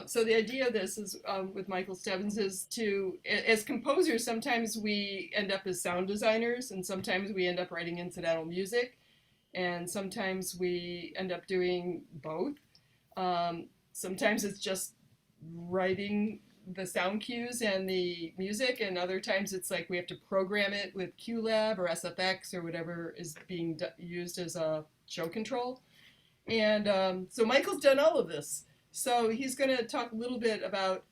So the idea of this is with Michael Stebbins is to, as composers, sometimes we end up as sound designers, and sometimes we end up writing incidental music, and sometimes we end up doing both. Sometimes it's just writing the sound cues and the music, and other times it's like we have to program it with QLab or SFX or whatever is being used as a show control. And so Michael's done all of this. So he's going to talk a little bit about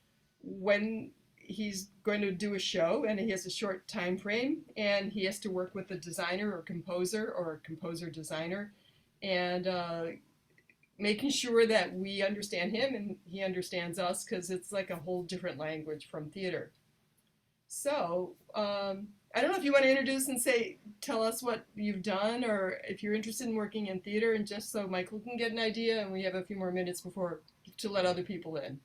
when he's going to do a show, and he has a short time frame, and he has to work with a designer or composer designer, and making sure that we understand him and he understands us, because it's like a whole different language from theater. So I don't know if you want to introduce and tell us what you've done, or if you're interested in working in theater, and just so Michael can get an idea, and we have a few more minutes before to let other people in.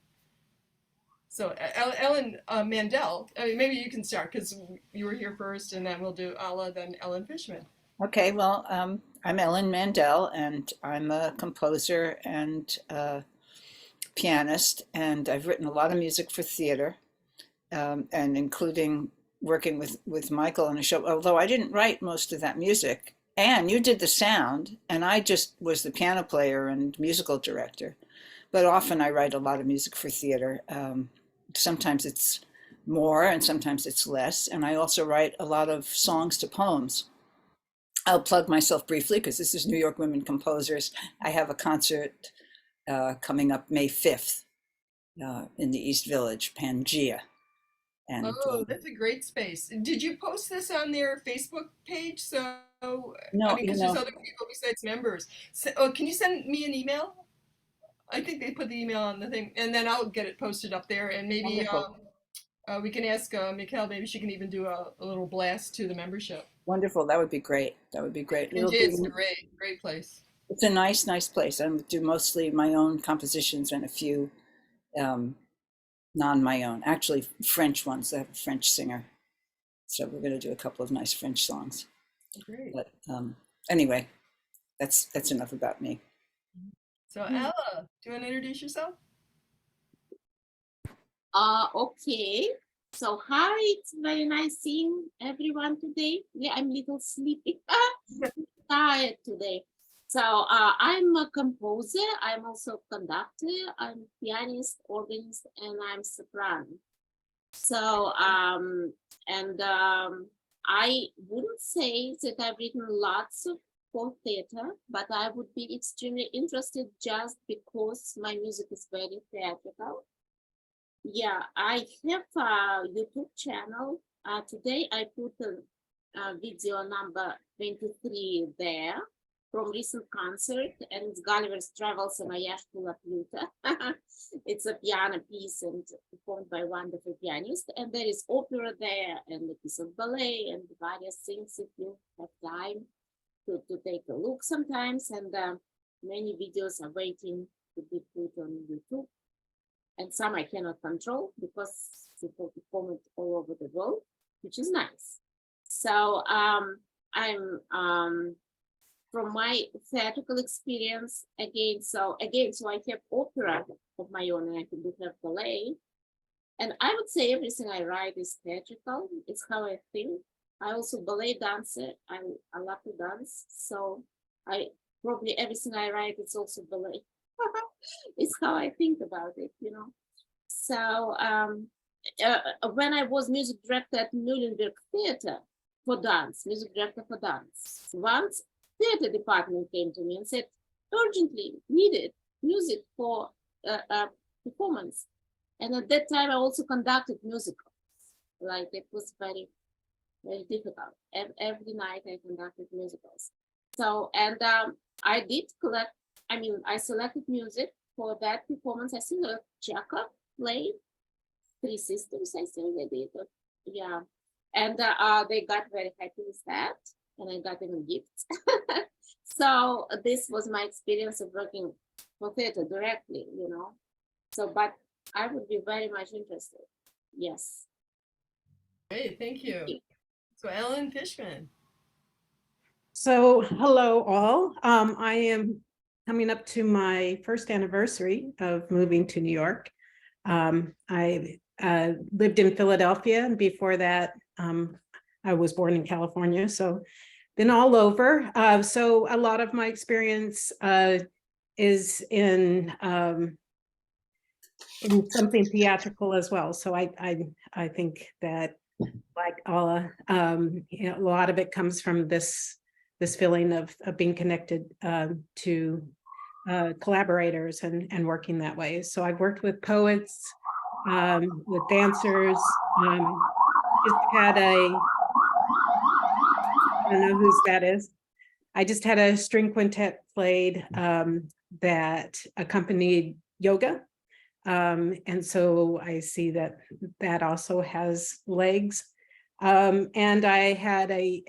So Ellen Mandel, I mean, maybe you can start because you were here first, and then we'll do Alla, then Ellen Fishman. Okay, well, I'm Ellen Mandel, and I'm a composer and pianist, and I've written a lot of music for theater, and including working with Michael on a show, although I didn't write most of that music. And you did the sound, and I just was the piano player and musical director. But often I write a lot of music for theater. Sometimes it's more, and sometimes it's less. And I also write a lot of songs to poems. I'll plug myself briefly because this is New York Women Composers. I have a concert coming up May 5th in the East Village, Pangea. And Oh, that's a great space. Did you post this on their Facebook page? So, I no, mean, because there's other people besides members. So, oh, can you send me an email? I think they put the email on the thing, and then I'll get it posted up there, and maybe wonderful, we can ask Mikkel. Maybe she can even do a little blast to the membership. wonderful. That would be gret. That would be great. And it's a great place. It's a nice place. I do mostly my own compositions and a few um, non my own, actually French ones. I have a French singer. So we're going to do a couple of nice French songs. Great. But anyway, that's enough about me. So Ella, do you want to introduce yourself? Okay. So hi, it's very nice seeing everyone today. Yeah, I'm a little sleepy, tired today. So I'm a composer. I'm also a conductor. I'm pianist, organist, and I'm soprano. So I wouldn't say that I've written lots of for theater, but I would be extremely interested just because my music is very theatrical. Yeah, I have a YouTube channel. Today I put a video number 23 there from recent concert, and it's Gulliver's Travels and Voyage to La Pluta. It's a piano piece and performed by wonderful pianist. And there is opera there and a piece of ballet and various things if you have time to take a look sometimes. And many videos are waiting to be put on YouTube. And some I cannot control because people perform it all over the world, which is nice. So I'm from my theatrical experience again. So I have opera of my own, and I do have ballet. And I would say everything I write is theatrical. It's how I think. I also ballet dancer. I love to dance. So I probably everything I write is also ballet. It's how I think about it, you know. So when I was music director at Nuremberg Theater for dance, once theater department came to me and said, urgently needed music for performance. And at that time, I also conducted musicals. Like it was very, very difficult. Every night I conducted musicals. So, and I did collect, I selected music for that performance. I think Chekhov played Three Sisters, I think they did. Yeah. And they got very happy with that. And I got them gifts. So this was my experience of working for theater directly, you know. So, but I would be very much interested. Yes. Great, thank you. So Ellen Fishman. So hello all. I am coming up to my first anniversary of moving to New York. I lived in Philadelphia, and before that, I was born in California, so been all over. So a lot of my experience is in something theatrical as well. So I think that, like all you know, a lot of it comes from this feeling of being connected to collaborators and working that way. So I've worked with poets, with dancers. Just had I don't know whose that is. I just had a string quintet played that accompanied yoga. And so I see that that also has legs. And I had a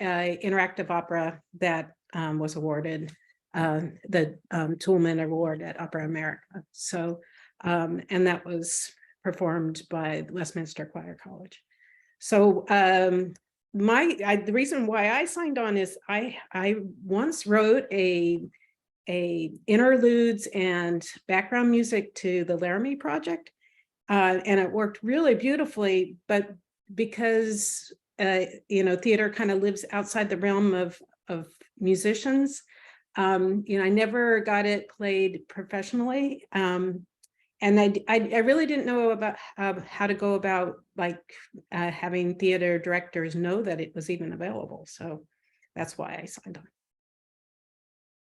interactive opera that was awarded the Toolman Award at Opera America. So, and that was performed by Westminster Choir College. So the reason why I signed on is I once wrote a interludes and background music to the Laramie Project, and it worked really beautifully. But because you know, theater kind of lives outside the realm of musicians, you know, I never got it played professionally, and I really didn't know about how to go about like having theater directors know that it was even available. So that's why I signed on.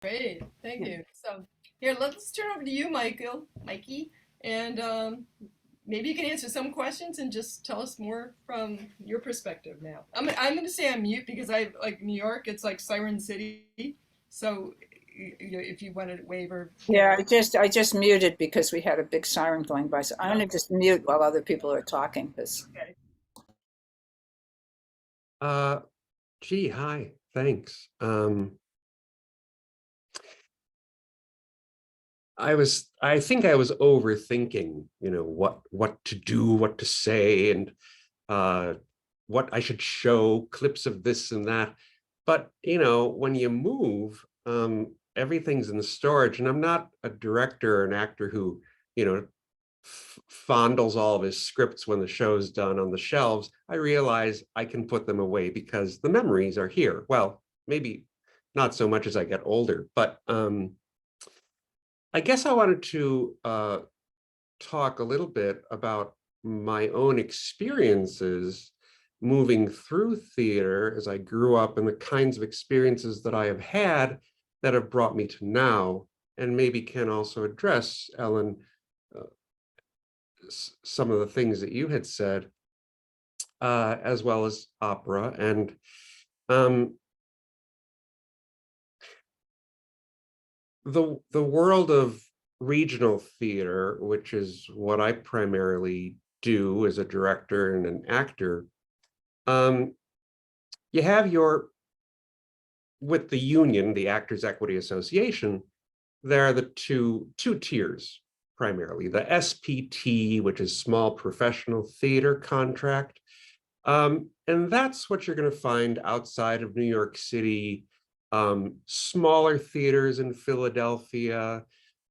Great, thank Yeah. you. So here, let's turn over to you, Mikey, and maybe you can answer some questions and just tell us more from your perspective now. I'm going to say I'm mute because I like New York. It's like Siren City, so you know, if you want to wave or Yeah, I just muted because we had a big siren going by. So I'm going to just mute while other people are talking. Because okay. Gee, hi, thanks. I think I was overthinking, you know, what to do, what to say, and what I should show, clips of this and that. But, you know, when you move, everything's in the storage, and I'm not a director or an actor who, you know, fondles all of his scripts when the show's done on the shelves. I realize I can put them away because the memories are here. Well, maybe not so much as I get older, but I guess I wanted to talk a little bit about my own experiences moving through theater as I grew up, and the kinds of experiences that I have had that have brought me to now, and maybe can also address, Ellen, some of the things that you had said, as well as opera. And the world of regional theater, which is what I primarily do as a director and an actor, you have with the union, the Actors Equity Association, there are the two tiers primarily. The SPT, which is Small Professional Theater Contract, and that's what you're going to find outside of New York City, smaller theaters in Philadelphia,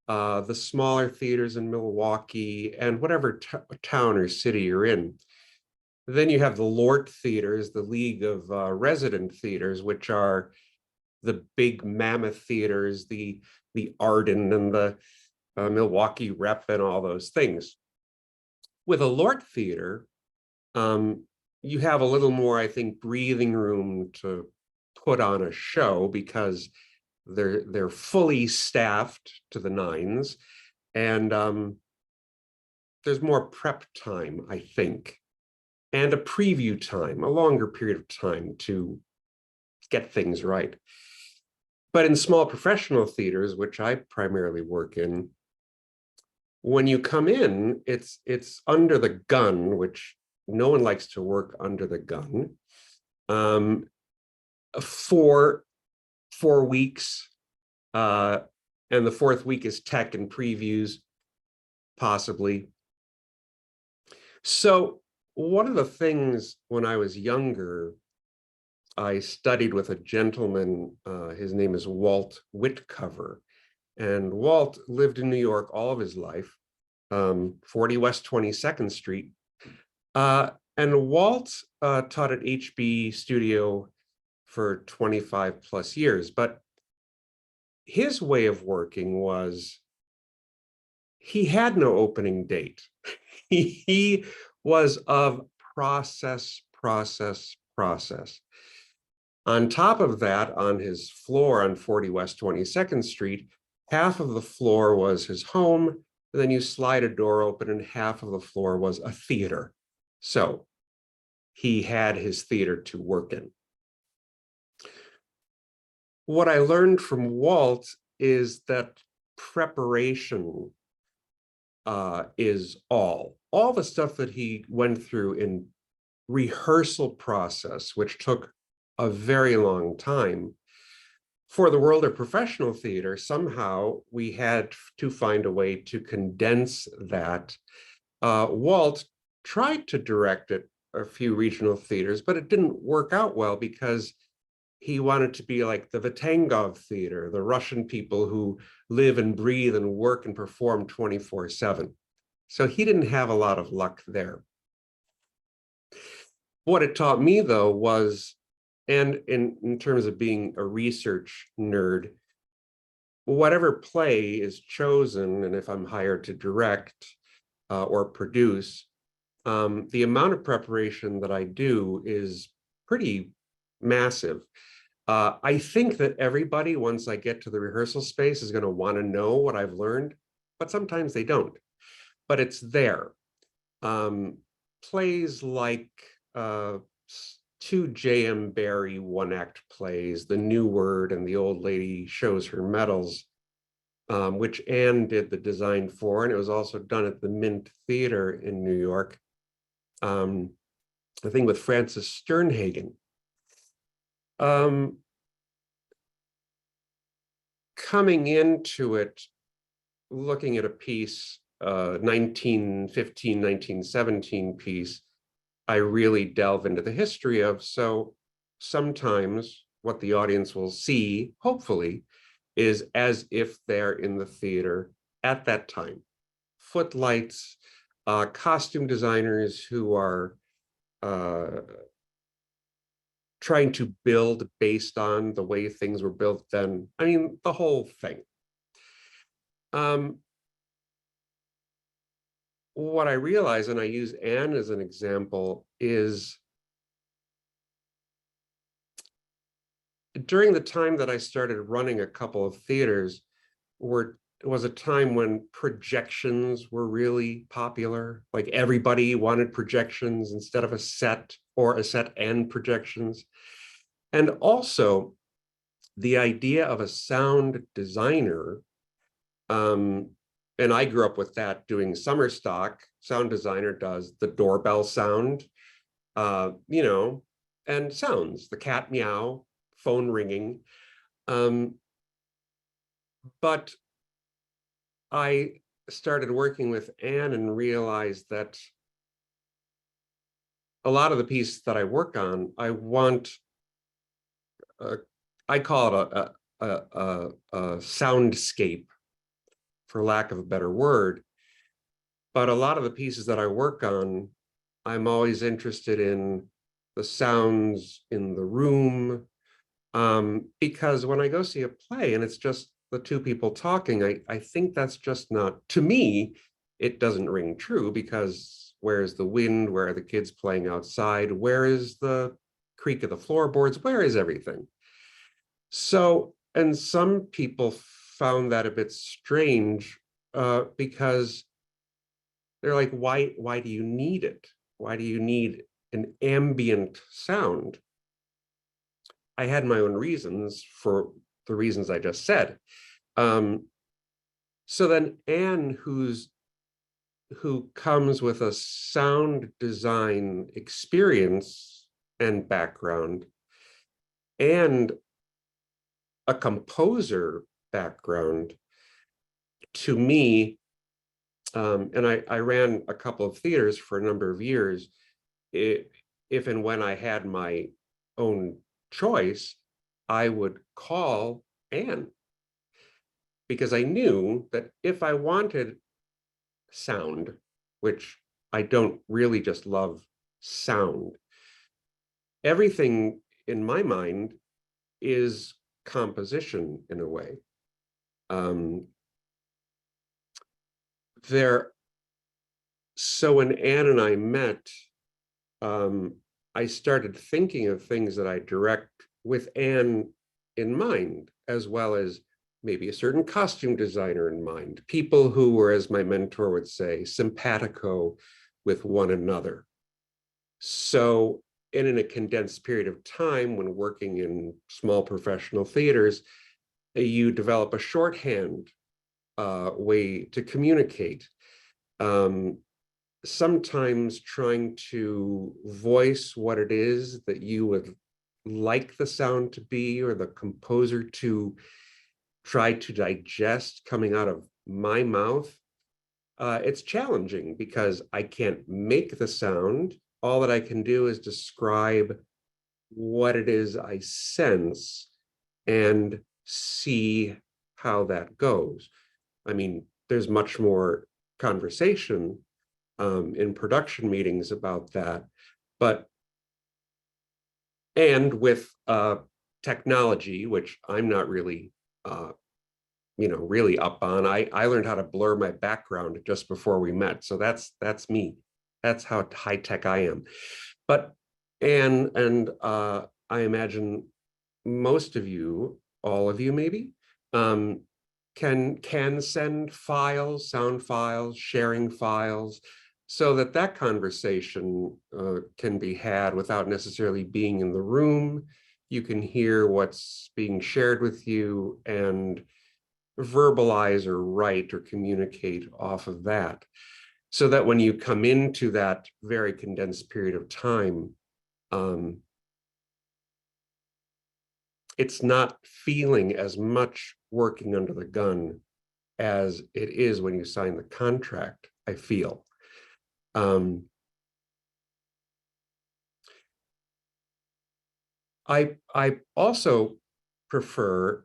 the smaller theaters in Milwaukee, and whatever town or city you're in. Then you have the LORT theaters, the League of Resident Theaters, which are the big mammoth theaters, the Arden and the Milwaukee Rep and all those things. With a LORT theater, you have a little more, I think, breathing room to put on a show because they're fully staffed to the nines, and there's more prep time, I think, and a preview time, a longer period of time to get things right. But in small professional theaters, which I primarily work in, when you come in, it's under the gun, which no one likes to work under the gun, for 4 weeks, and the fourth week is tech and previews, possibly. So one of the things when I was younger, I studied with a gentleman, his name is Walt Whitcover, and Walt lived in New York all of his life, 40 West 22nd Street. And Walt taught at HB Studio for 25 plus years, but his way of working was he had no opening date. He was of process, process, process. On top of that, on his floor on 40 West 22nd Street, half of the floor was his home, and then you slide a door open and half of the floor was a theater. So he had his theater to work in. What I learned from Walt is that preparation is all the stuff that he went through in rehearsal process, which took a very long time. For the world of professional theater, somehow we had to find a way to condense that. Walt tried to direct it a few regional theaters, but it didn't work out well because he wanted to be like the Vatangov Theater, the Russian people who live and breathe and work and perform 24/7. So he didn't have a lot of luck there. What it taught me, though, was, and in terms of being a research nerd, whatever play is chosen, and if I'm hired to direct or produce, the amount of preparation that I do is pretty massive. I think that everybody, once I get to the rehearsal space, is going to want to know what I've learned, but sometimes they don't. But it's there. Plays like 2 J.M. Barrie one-act plays, The New Word and The Old Lady Shows Her Medals, which Anne did the design for, and it was also done at the Mint Theater in New York. I think with Francis Sternhagen. Coming into it, looking at a piece, 1915, 1917 piece, I really delve into the history of. So sometimes what the audience will see, hopefully, is as if they're in the theater at that time. Footlights, costume designers who are trying to build based on the way things were built then. I mean, the whole thing. What I realize, and I use Anne as an example, is during the time that I started running a couple of theaters, was a time when projections were really popular. Like everybody wanted projections instead of a set, or a set and projections. And also the idea of a sound designer, and I grew up with that doing summer stock. Sound designer does the doorbell sound, you know, and sounds, the cat meow, phone ringing. But I started working with Anne and realized that a lot of the pieces that I work on, I want, I call it a soundscape, for lack of a better word. But a lot of the pieces that I work on, I'm always interested in the sounds in the room, because when I go see a play and it's just the two people talking, I think that's just not, to me, it doesn't ring true, because where is the wind? Where are the kids playing outside? Where is the creak of the floorboards? Where is everything? So, and some people found that a bit strange, because they're like, why do you need it? Why do you need an ambient sound? I had my own reasons for the reasons I just said. So then Anne, who comes with a sound design experience and background, and a composer background, to me, and I ran a couple of theaters for a number of years, if and when I had my own choice, I would call Anne, because I knew that if I wanted sound, which I don't really just love sound. Everything in my mind is composition in a way. So when Anne and I met, I started thinking of things that I direct with Anne in mind, as well as maybe a certain costume designer in mind, people who were, as my mentor would say, simpatico with one another. So, and in a condensed period of time, when working in small professional theaters, you develop a shorthand way to communicate. Sometimes trying to voice what it is that you would like the sound to be, or the composer to try to digest coming out of my mouth. It's challenging because I can't make the sound. All that I can do is describe what it is I sense and see how that goes. I mean, there's much more conversation in production meetings about that, but and with technology, which I'm not really really up on. I learned how to blur my background just before we met, so that's me. That's how high tech I am. But and I imagine most of you, all of you maybe, can send files, sound files, sharing files, so that that conversation can be had without necessarily being in the room. You can hear what's being shared with you and verbalize or write or communicate off of that, so that when you come into that very condensed period of time, it's not feeling as much working under the gun as it is when you sign the contract, I feel. I also prefer,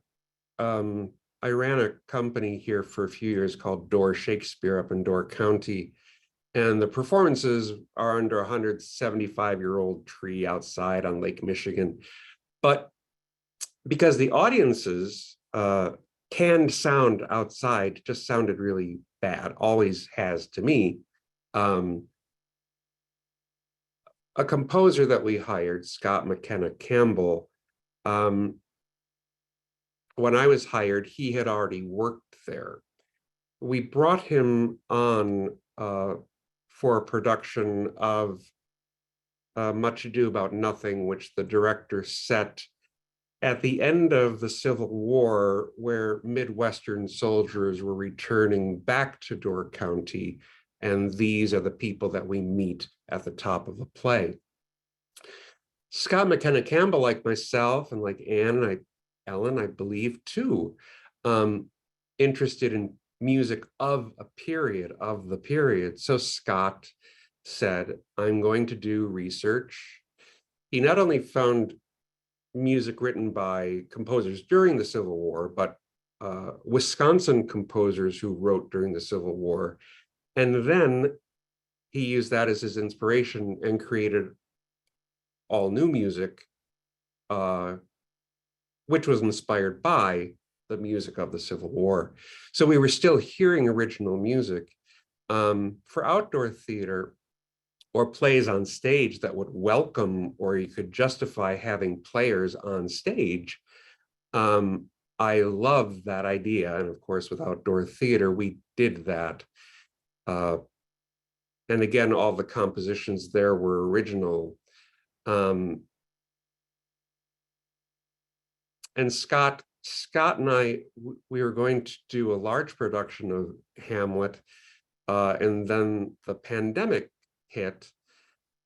I ran a company here for a few years called Door Shakespeare up in Door County, and the performances are under a 175-year-old tree outside on Lake Michigan. But because the audiences canned sound outside just sounded really bad, always has to me. A composer that we hired, Scott McKenna Campbell, when I was hired, he had already worked there. We brought him on for a production of Much Ado About Nothing, which the director set at the end of the Civil War, where Midwestern soldiers were returning back to Door County, and these are the people that we meet at the top of the play. Scott McKenna Campbell, like myself and like Anne and Ellen, I believe too, interested in music of a period, of the period. So Scott said, I'm going to do research. He not only found music written by composers during the Civil War, but Wisconsin composers who wrote during the Civil War. And then he used that as his inspiration and created all new music, which was inspired by the music of the Civil War. So we were still hearing original music. For outdoor theater or plays on stage that would welcome, or you could justify having players on stage, I love that idea. And of course, with outdoor theater, we did that. And again, all the compositions there were original. And Scott and I, we were going to do a large production of Hamlet, and then the pandemic hit,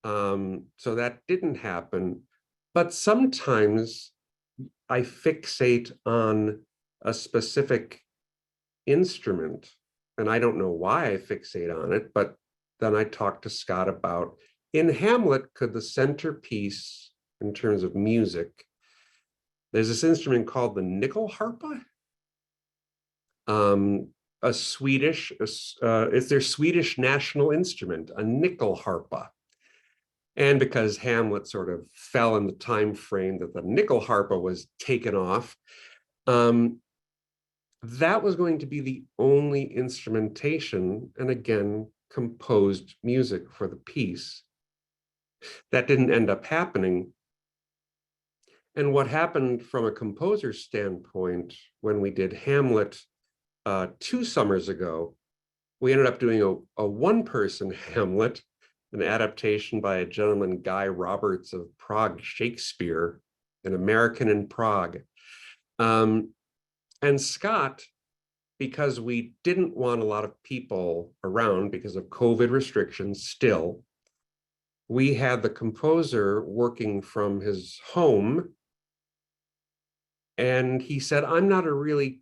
so that didn't happen. But sometimes I fixate on a specific instrument, and I don't know why I fixate on it, but then I talked to Scott about, in Hamlet, could the centerpiece in terms of music, there's this instrument called the nickel harpa. a Swedish, it's their Swedish national instrument, a nyckelharpa. And because Hamlet sort of fell in the time frame that the nyckelharpa was taken off, that was going to be the only instrumentation, and again, composed music for the piece. That didn't end up happening. And what happened from a composer's standpoint when we did Hamlet 2 summers ago, we ended up doing a one-person Hamlet, an adaptation by a gentleman, Guy Roberts of Prague Shakespeare, an American in Prague. And Scott, because we didn't want a lot of people around because of COVID restrictions still, we had the composer working from his home. And he said, I'm not a really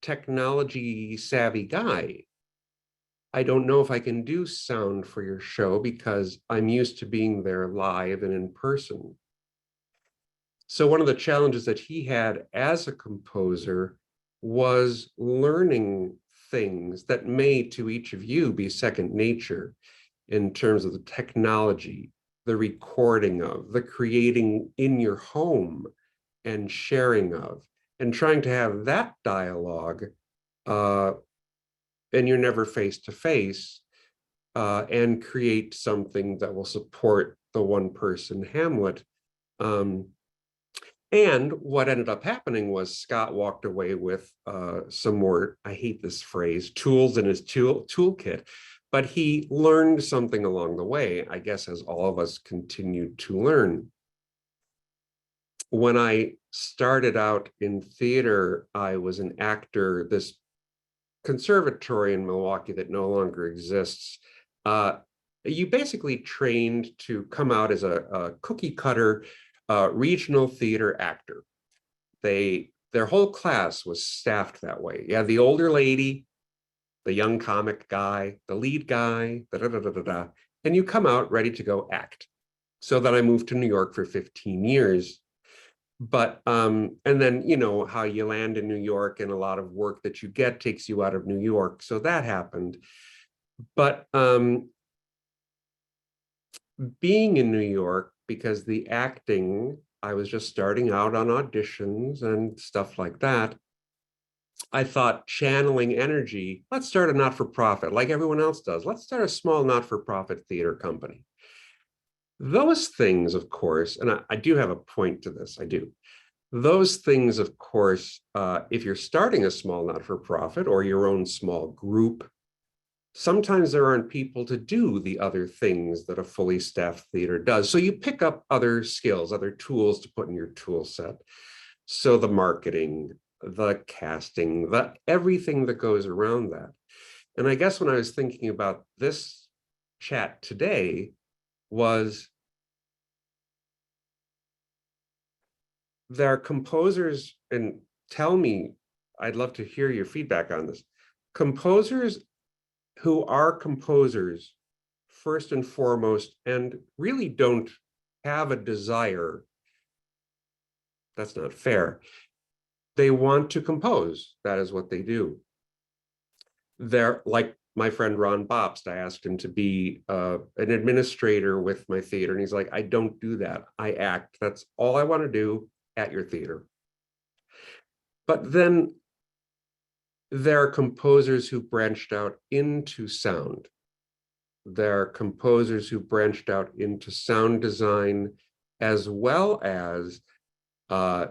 technology savvy guy. I don't know if I can do sound for your show because I'm used to being there live and in person. So one of the challenges that he had as a composer was learning things that may to each of you be second nature in terms of the technology, the recording of, the creating in your home and sharing of, and trying to have that dialogue, and you're never face to face, and create something that will support the one person Hamlet. And what ended up happening was Scott walked away with some more, I hate this phrase, tools in his toolkit, but he learned something along the way, I guess, as all of us continued to learn. When I started out in theater, I was an actor, this conservatory in Milwaukee that no longer exists. You basically trained to come out as a cookie cutter regional theater actor. Their whole class was staffed that way. Yeah, the older lady, the young comic guy, the lead guy, and you come out ready to go act. So then I moved to New York for 15 years. But, and then, you know, how you land in New York and a lot of work that you get takes you out of New York. So that happened. But being in New York, because the acting, I was just starting out on auditions and stuff like that. I thought channeling energy, let's start a not-for-profit like everyone else does. Let's start a small not-for-profit theater company. Those things, of course, and I do have a point to this, I do. Those things, of course, if you're starting a small not-for-profit or your own small group, sometimes there aren't people to do the other things that a fully staffed theater does. So you pick up other skills, other tools to put in your tool set. So the marketing, the casting, the everything that goes around that. And I guess when I was thinking about this chat today was there are composers, and tell me, I'd love to hear your feedback on this. Composers who are composers first and foremost, and really don't have a desire, that's not fair. They want to compose, that is what they do. They're like my friend Ron Bobst, I asked him to be an administrator with my theater, and he's like, I don't do that, I act, that's all I want to do at your theater. But then there are composers who branched out into sound. There are composers who branched out into sound design, as well as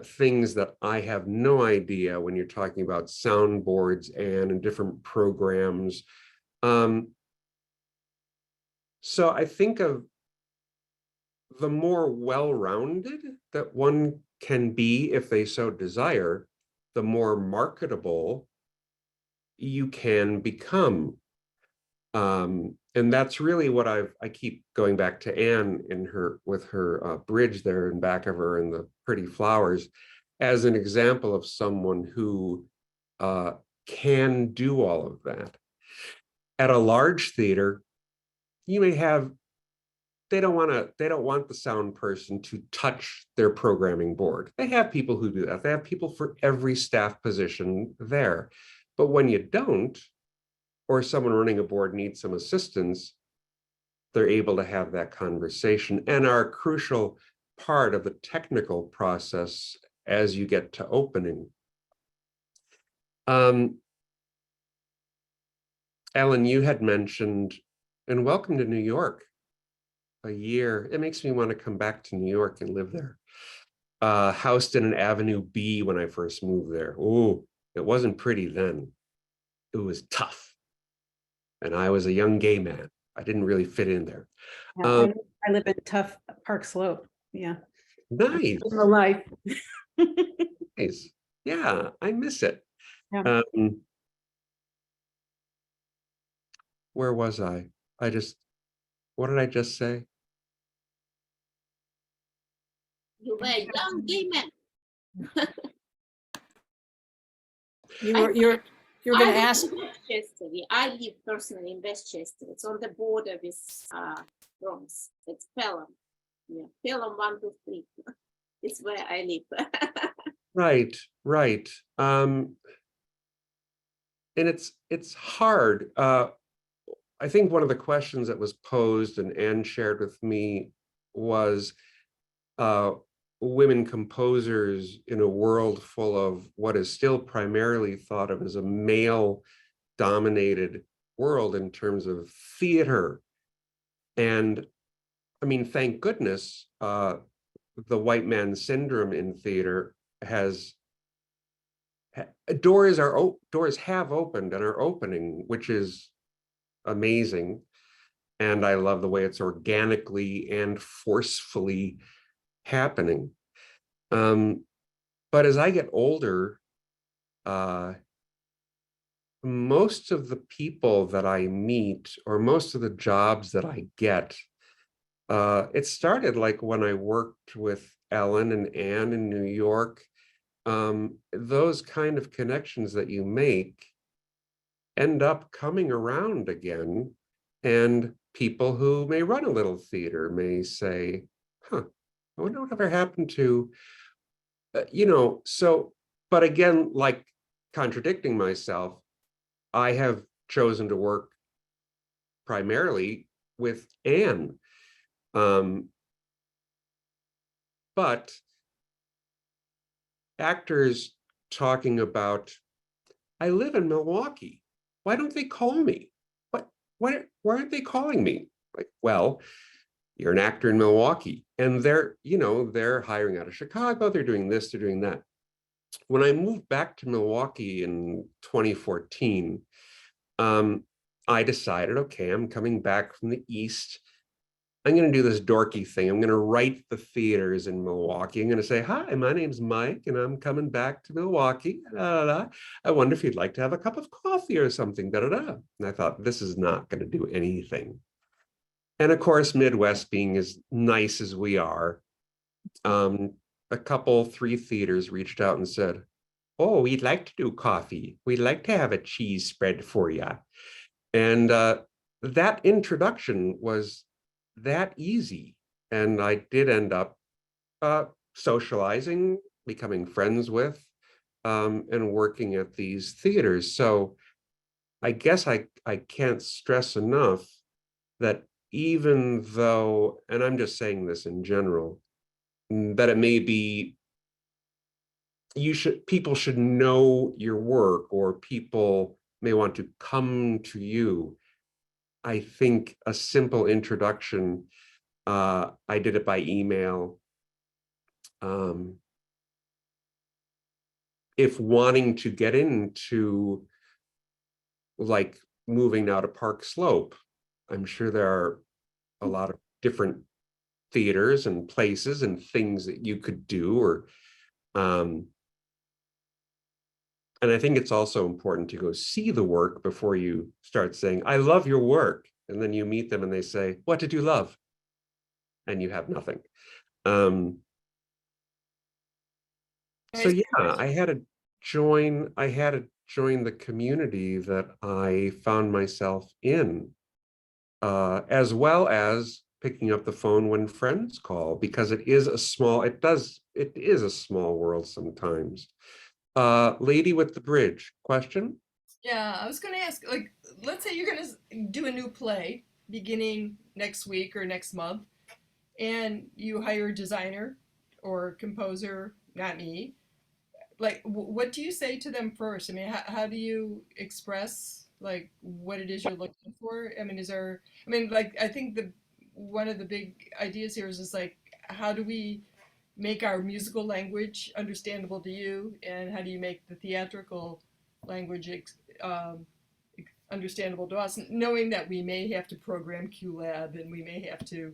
things that I have no idea when you're talking about soundboards and in different programs. So I think of the more well-rounded that one can be if they so desire, the more marketable you can become. And that's really what I keep going back to Anne in with her bridge there in back of her and the pretty flowers as an example of someone who can do all of that. At a large theater, you may have, they don't want the sound person to touch their programming board. They have people who do that. They have people for every staff position there. But when you don't, or someone running a board needs some assistance, they're able to have that conversation and are a crucial part of the technical process as you get to opening. Ellen, you had mentioned, and welcome to New York, a year. It makes me want to come back to New York and live there. Housed in an Avenue B when I first moved there. Oh, it wasn't pretty then. It was tough. And I was a young gay man. I didn't really fit in there. Yeah, I live in tough Park Slope. Yeah. Nice. In the life. Nice. Yeah, I miss it. Yeah. Where was I? What did I just say? You were a young gay man. You're going to ask. Westchester. I live personally in Westchester. It's on the border with Bronx. It's Pelham. Yeah, Pelham 123. It's where I live. Right. And it's hard. I think one of the questions that was posed and Anne shared with me was women composers in a world full of what is still primarily thought of as a male-dominated world in terms of theater. And I mean, thank goodness, the white man syndrome in theater has doors have opened and are opening, which is amazing. And I love the way it's organically and forcefully happening. But as I get older, most of the people that I meet or most of the jobs that I get, it started like when I worked with Ellen and Anne in New York. Those kind of connections that you make end up coming around again, and people who may run a little theater may say, huh, I wonder whatever happened to, so, but again, like contradicting myself, I have chosen to work primarily with Anne. But actors talking about, I live in Milwaukee. Why don't they call me? Why aren't they calling me? Like, well, you're an actor in Milwaukee, and they're hiring out of Chicago. They're doing this, they're doing that. When I moved back to Milwaukee in 2014, I decided, okay, I'm coming back from the East. I'm going to do this dorky thing. I'm going to write the theaters in Milwaukee. I'm going to say, hi, my name's Mike, and I'm coming back to Milwaukee. I wonder if you'd like to have a cup of coffee or something. And I thought, this is not going to do anything. And of course, Midwest being as nice as we are, a couple, 3 theaters reached out and said, oh, we'd like to do coffee. We'd like to have a cheese spread for you. And that introduction was that easy. And I did end up socializing, becoming friends with, and working at these theaters. So I guess I can't stress enough that even though, and I'm just saying this in general, that it may be, people should know your work, or people may want to come to you. I think a simple introduction, I did it by email. If wanting to get into like moving now to Park Slope, I'm sure there are a lot of different theaters and places and things that you could do, or and I think it's also important to go see the work before you start saying, I love your work. And then you meet them and they say, what did you love? And you have nothing. So yeah, I had to join the community that I found myself in, as well as picking up the phone when friends call, because it is a small world sometimes. Lady with the bridge, question? Yeah, I was going to ask, like, let's say you're going to do a new play beginning next week or next month, and you hire a designer or composer, not me. Like, what do you say to them first? I mean, how do you express like what it is you're looking for? I mean, is there? I mean, like, I think the one of the big ideas here is just like, how do we make our musical language understandable to you, and how do you make the theatrical language understandable to us, knowing that we may have to program QLab and we may have to,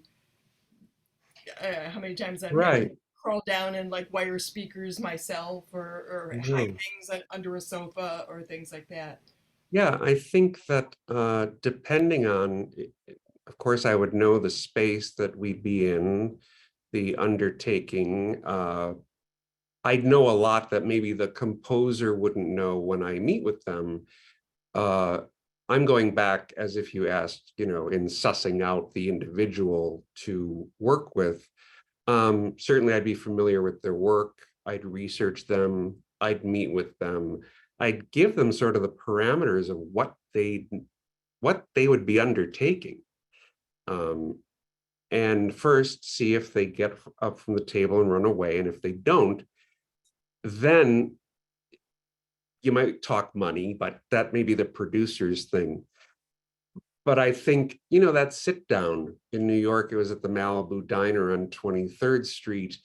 how many times I've had to Right. crawl down and like wire speakers myself, or hide Mhm. things under a sofa or things like that. Yeah, I think that depending on, of course, I would know the space that we'd be in, the undertaking. I'd know a lot that maybe the composer wouldn't know when I meet with them. Uh, I'm going back as if you asked, in sussing out the individual to work with. Certainly, I'd be familiar with their work. I'd research them. I'd meet with them. I'd give them sort of the parameters of what they would be undertaking. And first see if they get up from the table and run away. And if they don't, then you might talk money, but that may be the producer's thing. But I think, that sit down in New York, it was at the Malibu Diner on 23rd Street,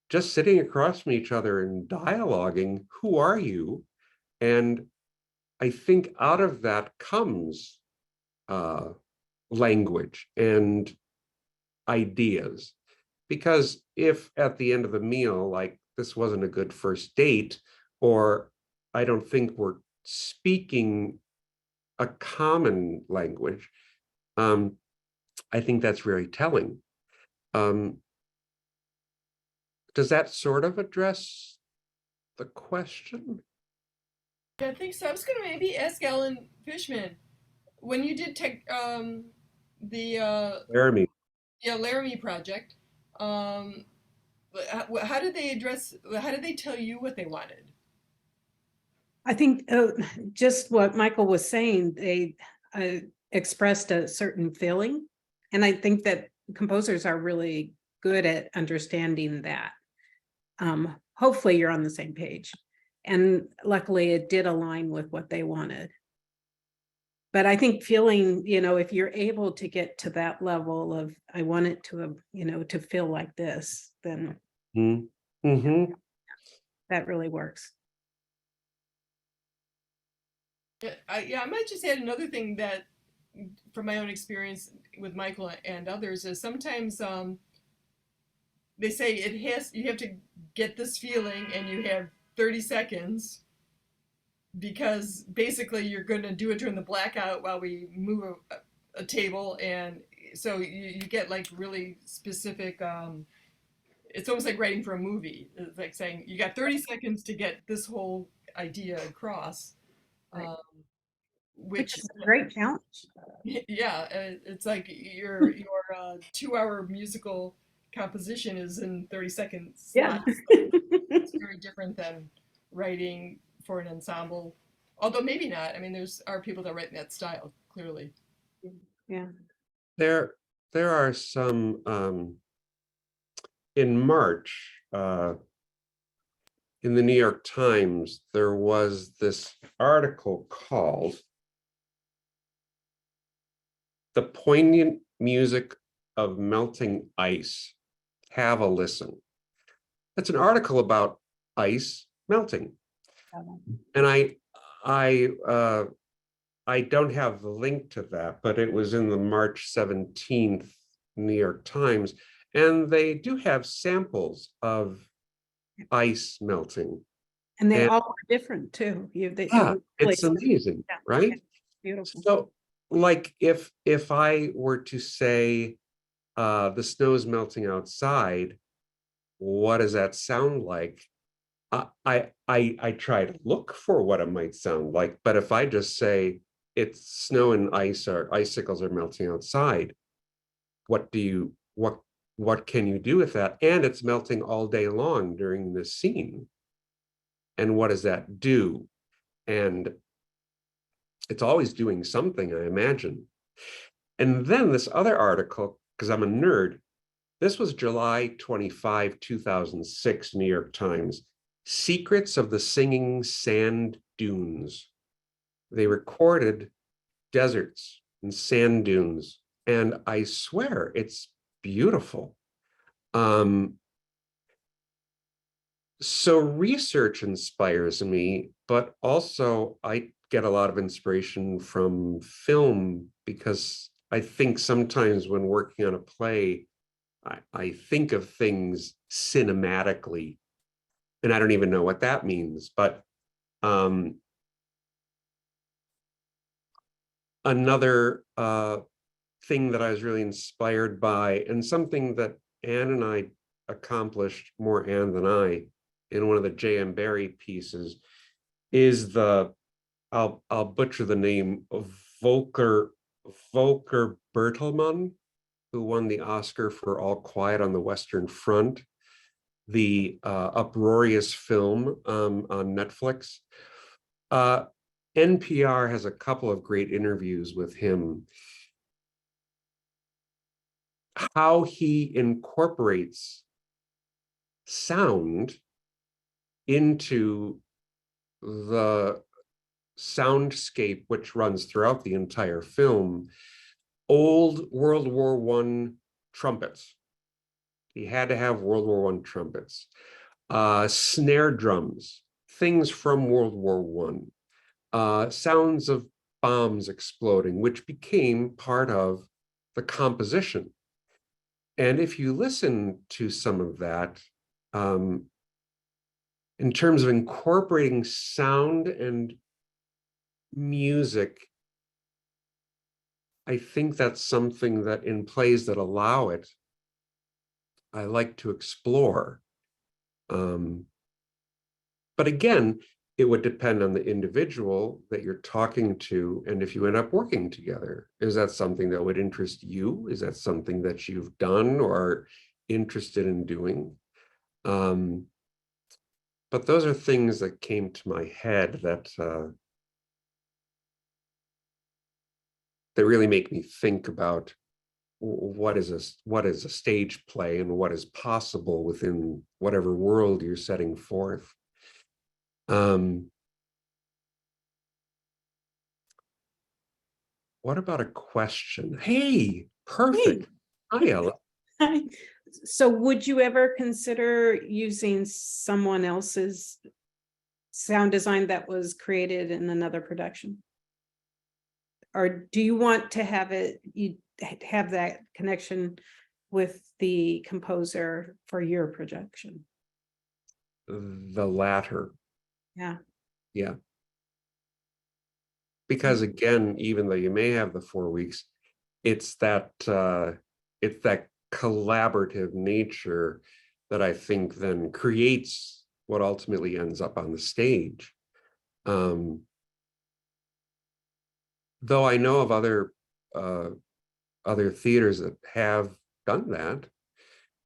just sitting across from each other and dialoguing, who are you? And I think out of that comes language and ideas. Because if at the end of the meal, like this wasn't a good first date, or I don't think we're speaking a common language, I think that's very telling. Does that sort of address the question? Yeah, I think so. I was going to maybe ask Ellen Fishman, when you did the Jeremy. yeah, Laramie project, um, how did they address? How did they tell you what they wanted? I think just what Michael was saying, they expressed a certain feeling. And I think that composers are really good at understanding that. Hopefully you're on the same page. And luckily it did align with what they wanted. But I think feeling, if you're able to get to that level of, I want it to, to feel like this, then Mm-hmm. that really works. Yeah, I might just add another thing that, from my own experience with Michael and others, is sometimes they say you have to get this feeling, and you have 30 seconds, because basically you're going to do it during the blackout while we move a table, and so you get like really specific. It's almost like writing for a movie. It's like saying you got 30 seconds to get this whole idea across. Right. Um, Which which is a great challenge. yeah, it's like your 2-hour musical composition is in 30-second Yeah. slots. It's very different than writing for an ensemble, although maybe not. I mean, there's are people that write in that style, clearly. Yeah. There are some in March, in the New York Times, there was this article called "The Poignant Music of Melting Ice. Have a listen." It's an article about ice melting. And I don't have the link to that, but it was in the March 17th New York Times. And they do have samples of ice melting. And they And all are different too. yeah, it's amazing, yeah, right? beautiful. So like if I were to say the snow's melting outside, what does that sound like? I try to look for what it might sound like, but if I just say it's snow and ice or icicles are melting outside, what can you do with that? And it's melting all day long during this scene. And what does that do? And it's always doing something, I imagine. And then this other article, because I'm a nerd, this was July 25, 2006, New York Times. Secrets of the Singing Sand Dunes. They recorded deserts and sand dunes, and I swear it's beautiful. So research inspires me, but also I get a lot of inspiration from film, because I think sometimes when working on a play, I think of things cinematically, and I don't even know what that means. But another thing that I was really inspired by, and something that Anne and I accomplished, more Anne than I, in one of the J.M. Barrie pieces, is the, I'll butcher the name, of Volker Bertelmann, who won the Oscar for All Quiet on the Western Front, the uproarious film on Netflix. NPR has a couple of great interviews with him. How he incorporates sound into the soundscape, which runs throughout the entire film. Old World War I trumpets. He had to have World War I trumpets. Snare drums, things from World War I. Sounds of bombs exploding, which became part of the composition. And if you listen to some of that, in terms of incorporating sound and music, I think that's something that in plays that allow it, I like to explore. But again, it would depend on the individual that you're talking to, and if you end up working together. Is that something that would interest you? Is that something that you've done or are interested in doing? But those are things that came to my head that that really make me think about what is a stage play and what is possible within whatever world you're setting forth. What about a question? Hey, perfect. Hi, Ella. Hi. So would you ever consider using someone else's sound design that was created in another production? Or do you want to have have that connection with the composer for your production? The latter. Yeah. Yeah. Because again, even though you may have the 4 weeks, it's that collaborative nature that I think then creates what ultimately ends up on the stage. Though I know of other theaters that have done that.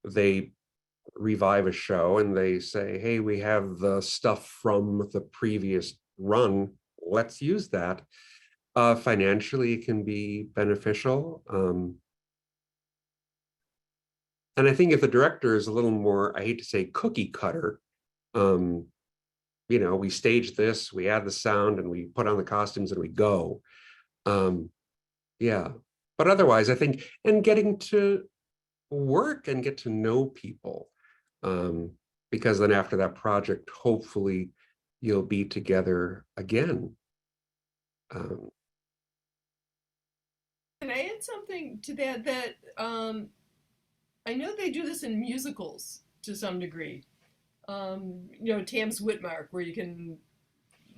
They revive a show and they say, hey, we have the stuff from the previous run, let's use that. Financially, it can be beneficial. And I think if the director is a little more, I hate to say cookie cutter, we stage this, we add the sound and we put on the costumes and we go. Yeah, but otherwise I think, and getting to work and get to know people, because then after that project, hopefully you'll be together again. Can I add something to that? I know they do this in musicals to some degree. Tam's Whitmark, where you can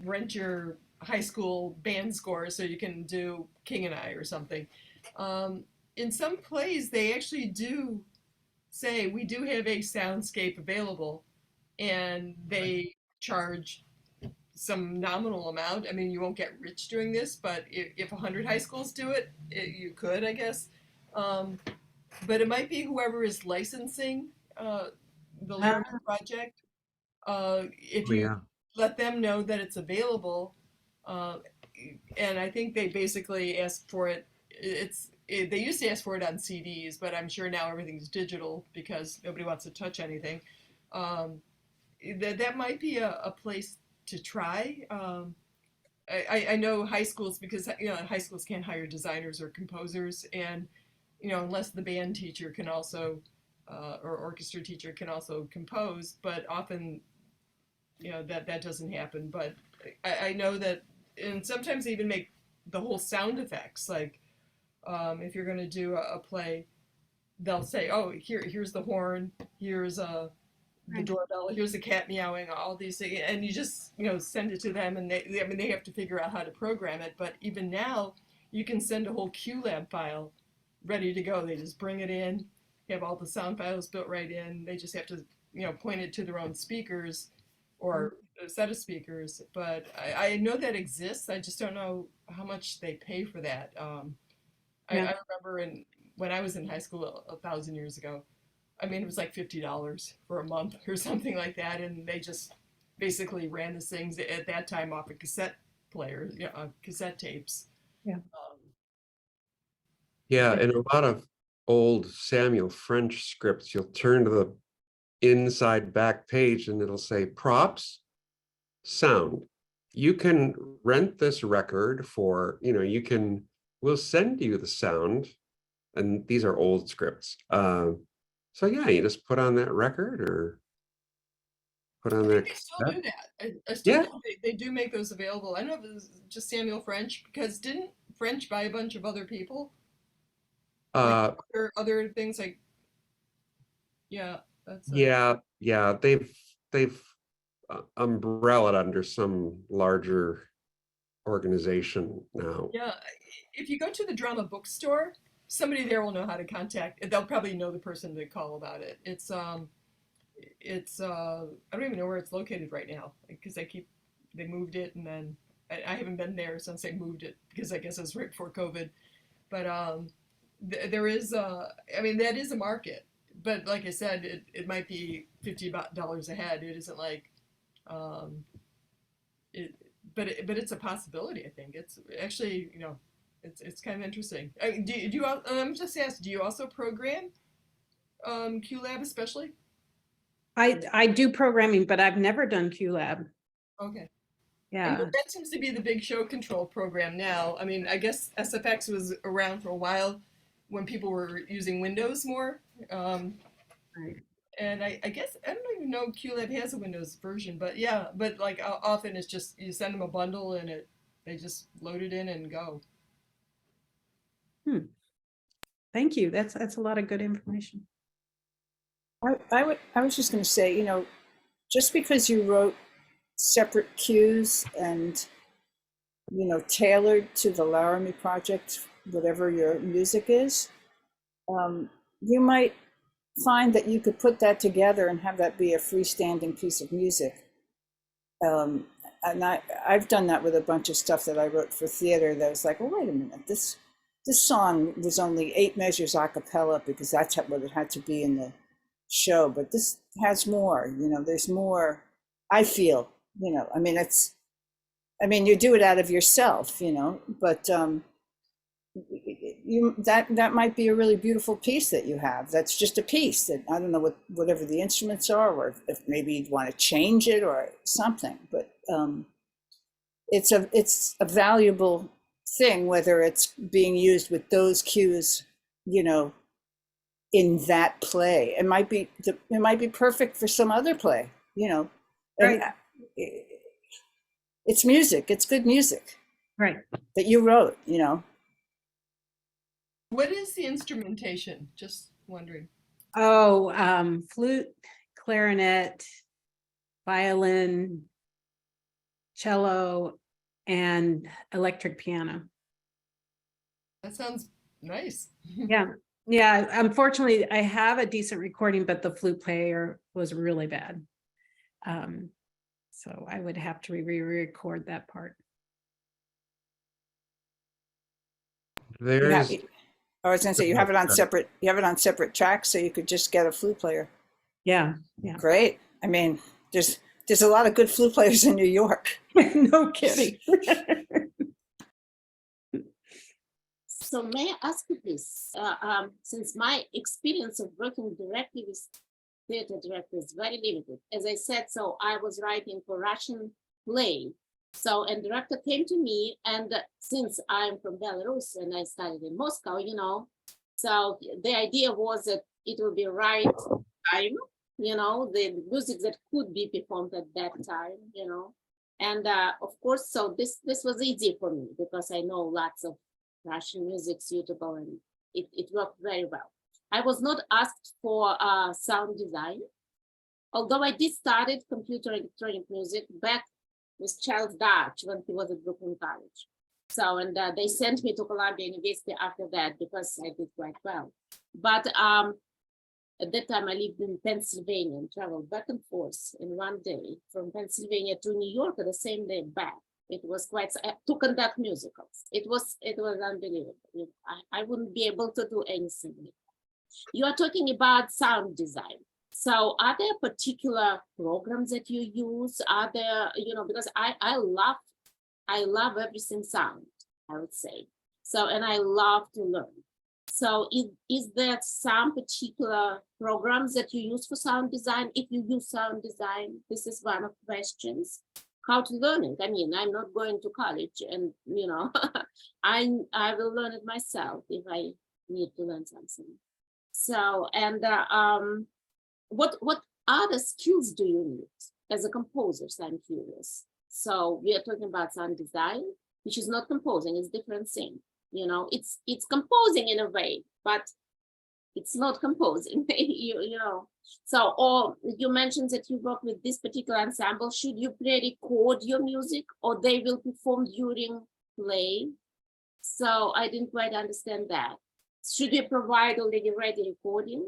rent your high school band score so you can do King and I or something. In some plays, they actually do say we do have a soundscape available, and they charge some nominal amount. I mean, you won't get rich doing this, but if 100 high schools do it, you could, I guess. But it might be whoever is licensing the Lyric project. If you Yeah. let them know that it's available, and I think they basically asked for it. They used to ask for it on CDs, but I'm sure now everything's digital because nobody wants to touch anything. That might be a place to try. I know high schools, because high schools can't hire designers or composers, and unless the band teacher can also or orchestra teacher can also compose, but often that doesn't happen. But I know that, and sometimes they even make the whole sound effects. Like if you're going to do a play, they'll say, oh, here's the horn, here's the doorbell, here's the cat meowing, all these things, and you just send it to them, and they have to figure out how to program it. But even now, you can send a whole QLab file ready to go. They just bring it in, have all the sound files built right in. They just have to point it to their own speakers or a set of speakers. But I know that exists. I just don't know how much they pay for that. I remember when I was in high school 1,000 years ago, I mean, it was like $50 for a month or something like that, and they just basically ran the things at that time off a cassette player, cassette tapes. Yeah. Yeah, in a lot of old Samuel French scripts, you'll turn to the inside back page and it'll say props, sound. You can rent this record for, we'll send you the sound, and these are old scripts. So yeah, you just put on that record or put on that. They still do that. I still think they do make those available. I don't know if it was just Samuel French, because didn't French buy a bunch of other people? Like other things like, that's they've umbrellaed under some larger organization now. Yeah, if you go to the drama bookstore, somebody there will know how to contact. They'll probably know the person to call about it. It's I don't even know where it's located right now, because they moved it, and then I haven't been there since they moved it, because I guess it was right before COVID. But there is I mean, that is a market, but like I said, it might be $50 a head. It isn't like but it's a possibility. I think it's actually it's kind of interesting. Do you? I'm just asked. Do you also program QLab especially? I do programming, but I've never done QLab. Okay. Yeah. That seems to be the big show control program now. I mean, I guess SFX was around for a while when people were using Windows more. Right. And I guess, I don't even know QLab has a Windows version, but like often it's just, you send them a bundle and they just load it in and go. Thank you. That's a lot of good information. I was just going to say, just because you wrote separate cues and tailored to the Laramie project, whatever your music is, you might find that you could put that together and have that be a freestanding piece of music. And I've done that with a bunch of stuff that I wrote for theater. That was like, well, wait a minute, this song was only 8 measures a cappella because that's what it had to be in the show, but this has more. There's more. I feel. I mean, you do it out of yourself, but that might be a really beautiful piece that you have. That's just a piece that, I don't know whatever the instruments are, or if maybe you'd want to change it or something, but it's a valuable thing, whether it's being used with those cues, in that play. It might be perfect for some other play, Right. It's music. It's good music. Right. That you wrote, What is the instrumentation? Just wondering. Oh, flute, clarinet, violin, cello, and electric piano. That sounds nice. Yeah. Yeah. Unfortunately, I have a decent recording, but the flute player was really bad. So I would have to re-record that part. There's I was going to say, you have it on separate tracks, so you could just get a flute player. Yeah. Yeah. Great. I mean, there's a lot of good flute players in New York. No kidding. So may I ask you this? Since my experience of working directly with theater director is very limited, as I said, so I was writing for Russian play. So, and director came to me, and since I'm from Belarus and I studied in Moscow, you know, so the idea was that it will be right time, you know, the music that could be performed at that time, you know. And of course, so this was easy for me because I know lots of Russian music suitable, and it worked very well. I was not asked for sound design, although I did started computer electronic music back with Charles Dutch when he was at Brooklyn College. So, and they sent me to Columbia University after that because I did quite well. But at that time I lived in Pennsylvania and traveled back and forth in one day from Pennsylvania to New York at the same day back. It was quite to conduct musicals. It was unbelievable. I wouldn't be able to do anything. You are talking about sound design. So are there particular programs that you use? Are there, you know, because I love everything sound, I would say. So, and I love to learn. So is there some particular programs that you use for sound design? If you use sound design, this is one of the questions. How to learn it? I mean, I'm not going to college, and you know, I will learn it myself if I need to learn something. So, and what other skills do you need as a composer? So I'm curious. So we are talking about sound design, which is not composing; it's a different thing. You know, it's composing in a way, but it's not composing. you know. So, or you mentioned that you work with this particular ensemble. Should you pre-record your music, or they will perform during play? So I didn't quite understand that. Should you provide already ready recording,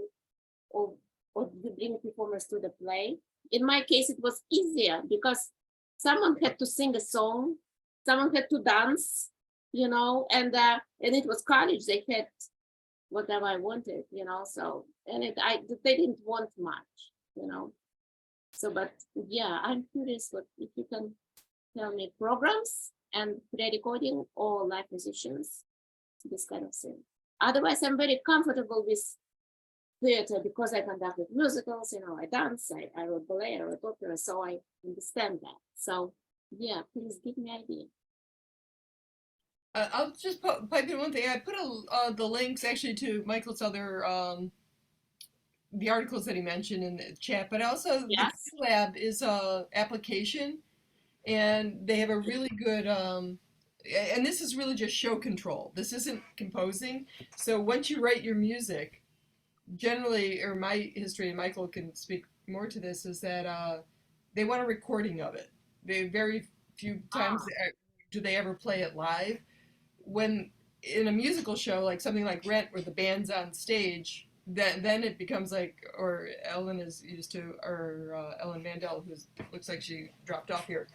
or you bring performers to the play? In my case, it was easier because someone had to sing a song, someone had to dance, you know, and it was college. They had whatever I wanted, you know. So, and they didn't want much, you know. So, but yeah, I'm curious if you can tell me programs and pre-recording or live musicians, this kind of thing. Otherwise, I'm very comfortable with theater because I conducted musicals, you know, I dance, I wrote ballet, I wrote opera, so I understand that. So yeah, please give me an idea. I'll just pipe in one thing. I put the links actually to Michael's other the articles that he mentioned in the chat, but also Yes. the Q Lab is a application, and they have a really good and this is really just show control. This isn't composing. So once you write your music, generally, or my history, and Michael can speak more to this, is that they want a recording of it. They very few times do they ever play it live. When in a musical show, like something like Rent, where the band's on stage, then it becomes like, or Ellen is used to, or Ellen Mandel, who looks like she dropped off here.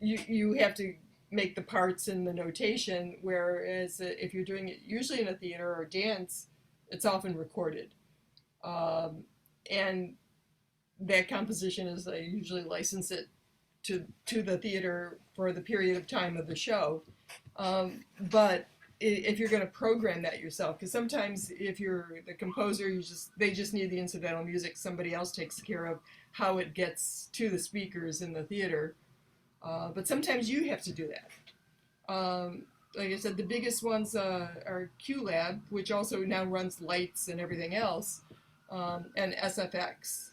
You have to make the parts in the notation, whereas if you're doing it usually in a theater or dance, it's often recorded. And that composition is, I usually license it to the theater for the period of time of the show. But if you're going to program that yourself, because sometimes if you're the composer, they just need the incidental music. Somebody else takes care of how it gets to the speakers in the theater. But sometimes you have to do that. Like I said, the biggest ones are Q Lab, which also now runs lights and everything else, and SFX.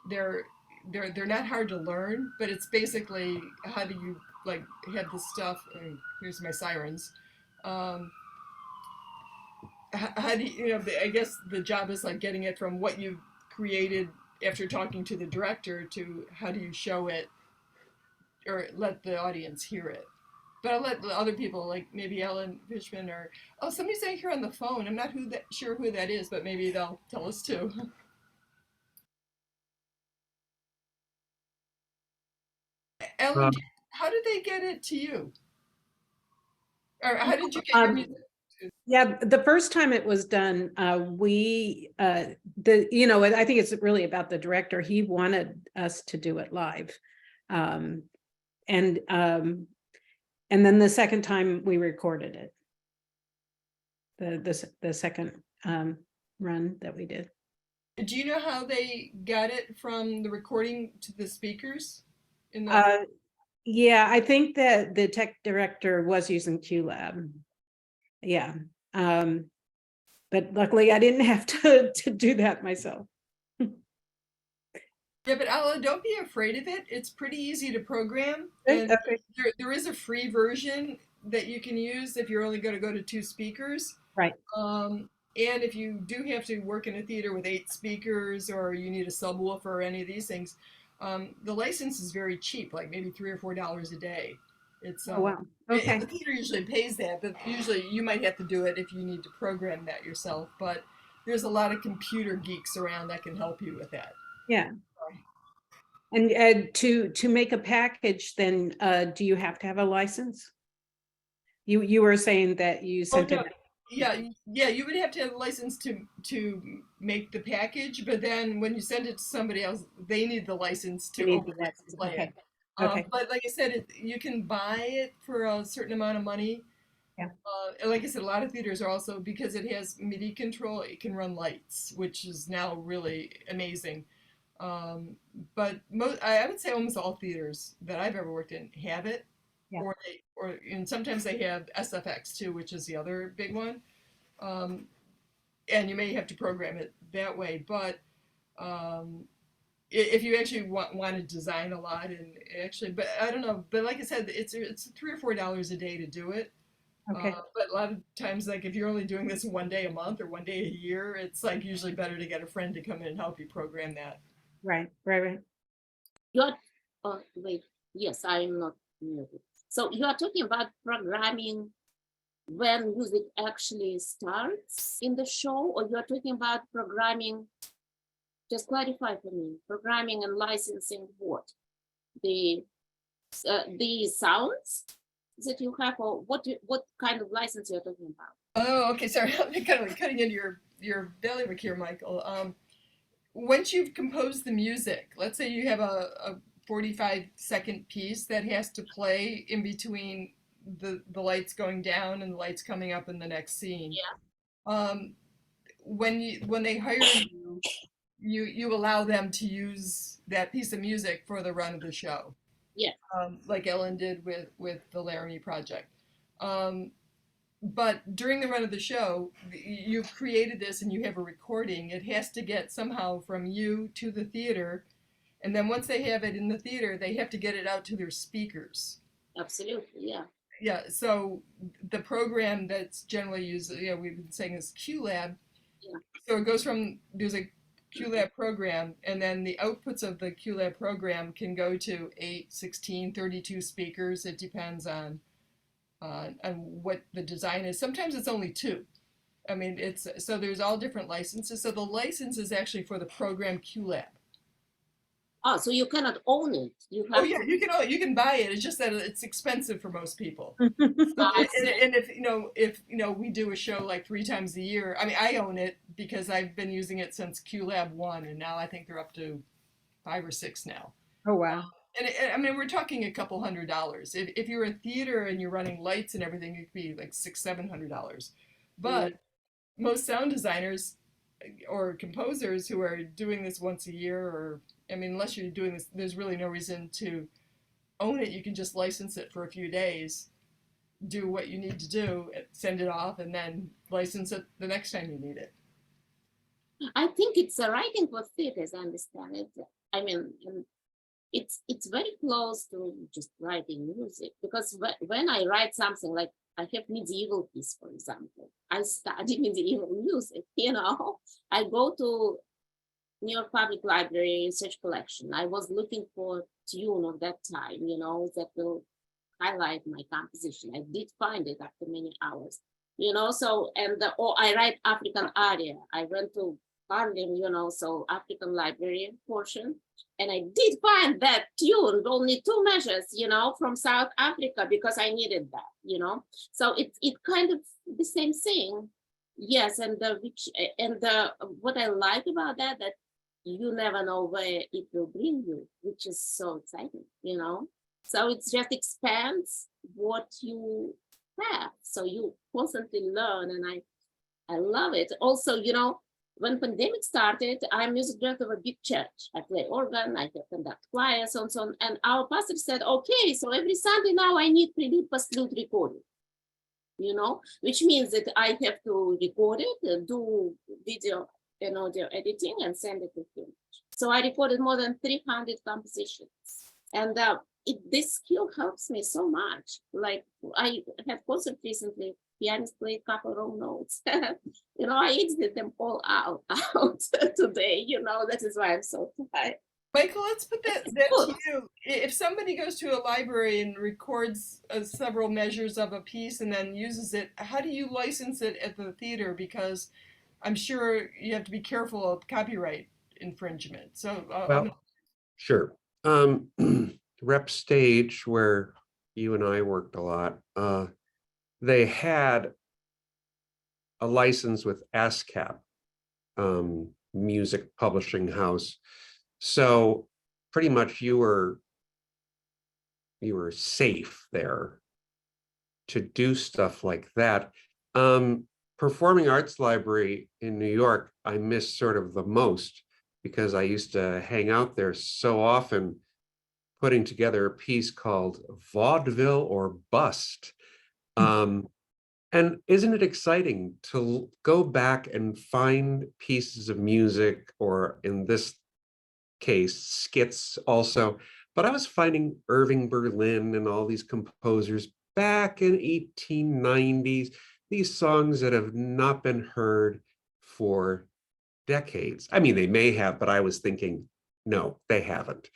They're not hard to learn, but it's basically how do you like have this stuff. And here's my sirens. How do you I guess the job is like getting it from what you've created after talking to the director to how do you show it or let the audience hear it. But I'll let the other people, like maybe Ellen Fishman, or somebody's saying here on the phone. I'm not sure who that is, but maybe they'll tell us too. Ellen, how did they get it to you? Or how did you get your music? Yeah, the first time it was done, I think it's really about the director. He wanted us to do it live. And then the second time we recorded it. The second run that we did. Do you know how they got it from the recording to the speakers? In the Yeah, I think that the tech director was using QLab. Yeah. But luckily I didn't have to do that myself. Yeah, but Ella, don't be afraid of it. It's pretty easy to program. Okay. And there is a free version that you can use if you're only going to go to 2 speakers. Right. And if you do have to work in a theater with 8 speakers, or you need a subwoofer or any of these things, the license is very cheap, like maybe $3 or $4 a day. It's Oh, wow. Okay. the theater usually pays that, but usually you might have to do it if you need to program that yourself. But there's a lot of computer geeks around that can help you with that. Yeah. And to make a package, then do you have to have a license? You were saying that you sent no. it. Yeah, you would have to have a license to make the package, but then when you send it to somebody else, they need the license to You need open the it and license. play Okay. it. Okay. But like I said, you can buy it for a certain amount of money. Yeah. And like I said, a lot of theaters are also, because it has MIDI control, it can run lights, which is now really amazing. But I would say almost all theaters that I've ever worked in have it. Yeah. And sometimes they have SFX too, which is the other big one. And you may have to program it that way, but if you actually want to design a lot, and actually, but I don't know, but like I said, it's $3 or $4 a day to do it. Okay. But a lot of times, like if you're only doing this 1 day a month or 1 day a year, it's like usually better to get a friend to come in and help you program that. Right. You're, oh, wait, yes, I'm not muted. So you are talking about programming when music actually starts in the show, or you are talking about programming, just clarify for me, programming and licensing what? The sounds that you have, or what kind of license you're talking about? Oh, okay, sorry, I'm kind of like cutting into your bailiwick here, Michael. Once you've composed the music, let's say you have a 45-second piece that has to play in between the lights going down and the lights coming up in the next scene. Yeah. When they hire you allow them to use that piece of music for the run of the show. Yeah. Like Ellen did with the Laramie Project. But during the run of the show, you've created this and you have a recording. It has to get somehow from you to the theater. And then once they have it in the theater, they have to get it out to their speakers. Absolutely, yeah. Yeah, so the program that's generally used, we've been saying is QLab. Yeah. So it goes from, there's a QLab program, and then the outputs of the QLab program can go to 8, 16, 32 speakers. It depends on what the design is. Sometimes it's only 2. I mean, so there's all different licenses. So the license is actually for the program QLab. Oh, so you cannot own it. You have you can buy it. It's just that it's expensive for most people. I And if we do a show like 3 times a year, I mean, I own it because I've been using it since QLab 1, and now I think they're up to 5 or 6 now. Oh, wow. And I mean, we're talking a couple $100. If you're a theater and you're running lights and everything, it could be like $600-700. But most sound designers or composers who are doing this once a year, or I mean, unless you're doing this, there's really no reason to own it. You can just license it for a few days, do what you need to do, send it off, and then license it the next time you need it. I think it's a writing for theaters, I understand it. I mean, it's very close to just writing music, because when I write something, like I have medieval piece, for example, I study medieval music, I go to New York Public Library Research Collection. I was looking for tune of that time, that will highlight my composition. I did find it after many hours, so, I write African aria. I went to Harlem, so African library portion. And I did find that tune, only 2 measures, from South Africa, because I needed that, So it kind of the same thing. Yes, and what I like about that you never know where it will bring you, which is so exciting, So it just expands what you have. So you constantly learn, and I love it. Also, you know, when pandemic started, I'm music director of a big church. I play organ, I have conduct choir, so on, so on. And our pastor said, okay, so every Sunday now I need prelude, postlude recording, you know, which means that I have to record it, do video and audio editing and send it to him. So I recorded more than 300 compositions. And this skill helps me so much. Like I had concert recently, pianist played a couple wrong notes. You know, I edited them all out today, you know, that is why I'm so tired. Michael, let's put that to you. If somebody goes to a library and records several measures of a piece and then uses it, how do you license it at the theater? Because I'm sure you have to be careful of copyright infringement. So, Well, sure. Rep Stage, where you and I worked a lot, they had a license with ASCAP, music publishing house. So pretty much you were safe there to do stuff like that. Performing Arts Library in New York, I miss sort of the most because I used to hang out there so often putting together a piece called Vaudeville or Bust. And isn't it exciting to go back and find pieces of music, or in this case, skits also, but I was finding Irving Berlin and all these composers back in 1890s, these songs that have not been heard for decades. I mean, they may have, but I was thinking, no, they haven't.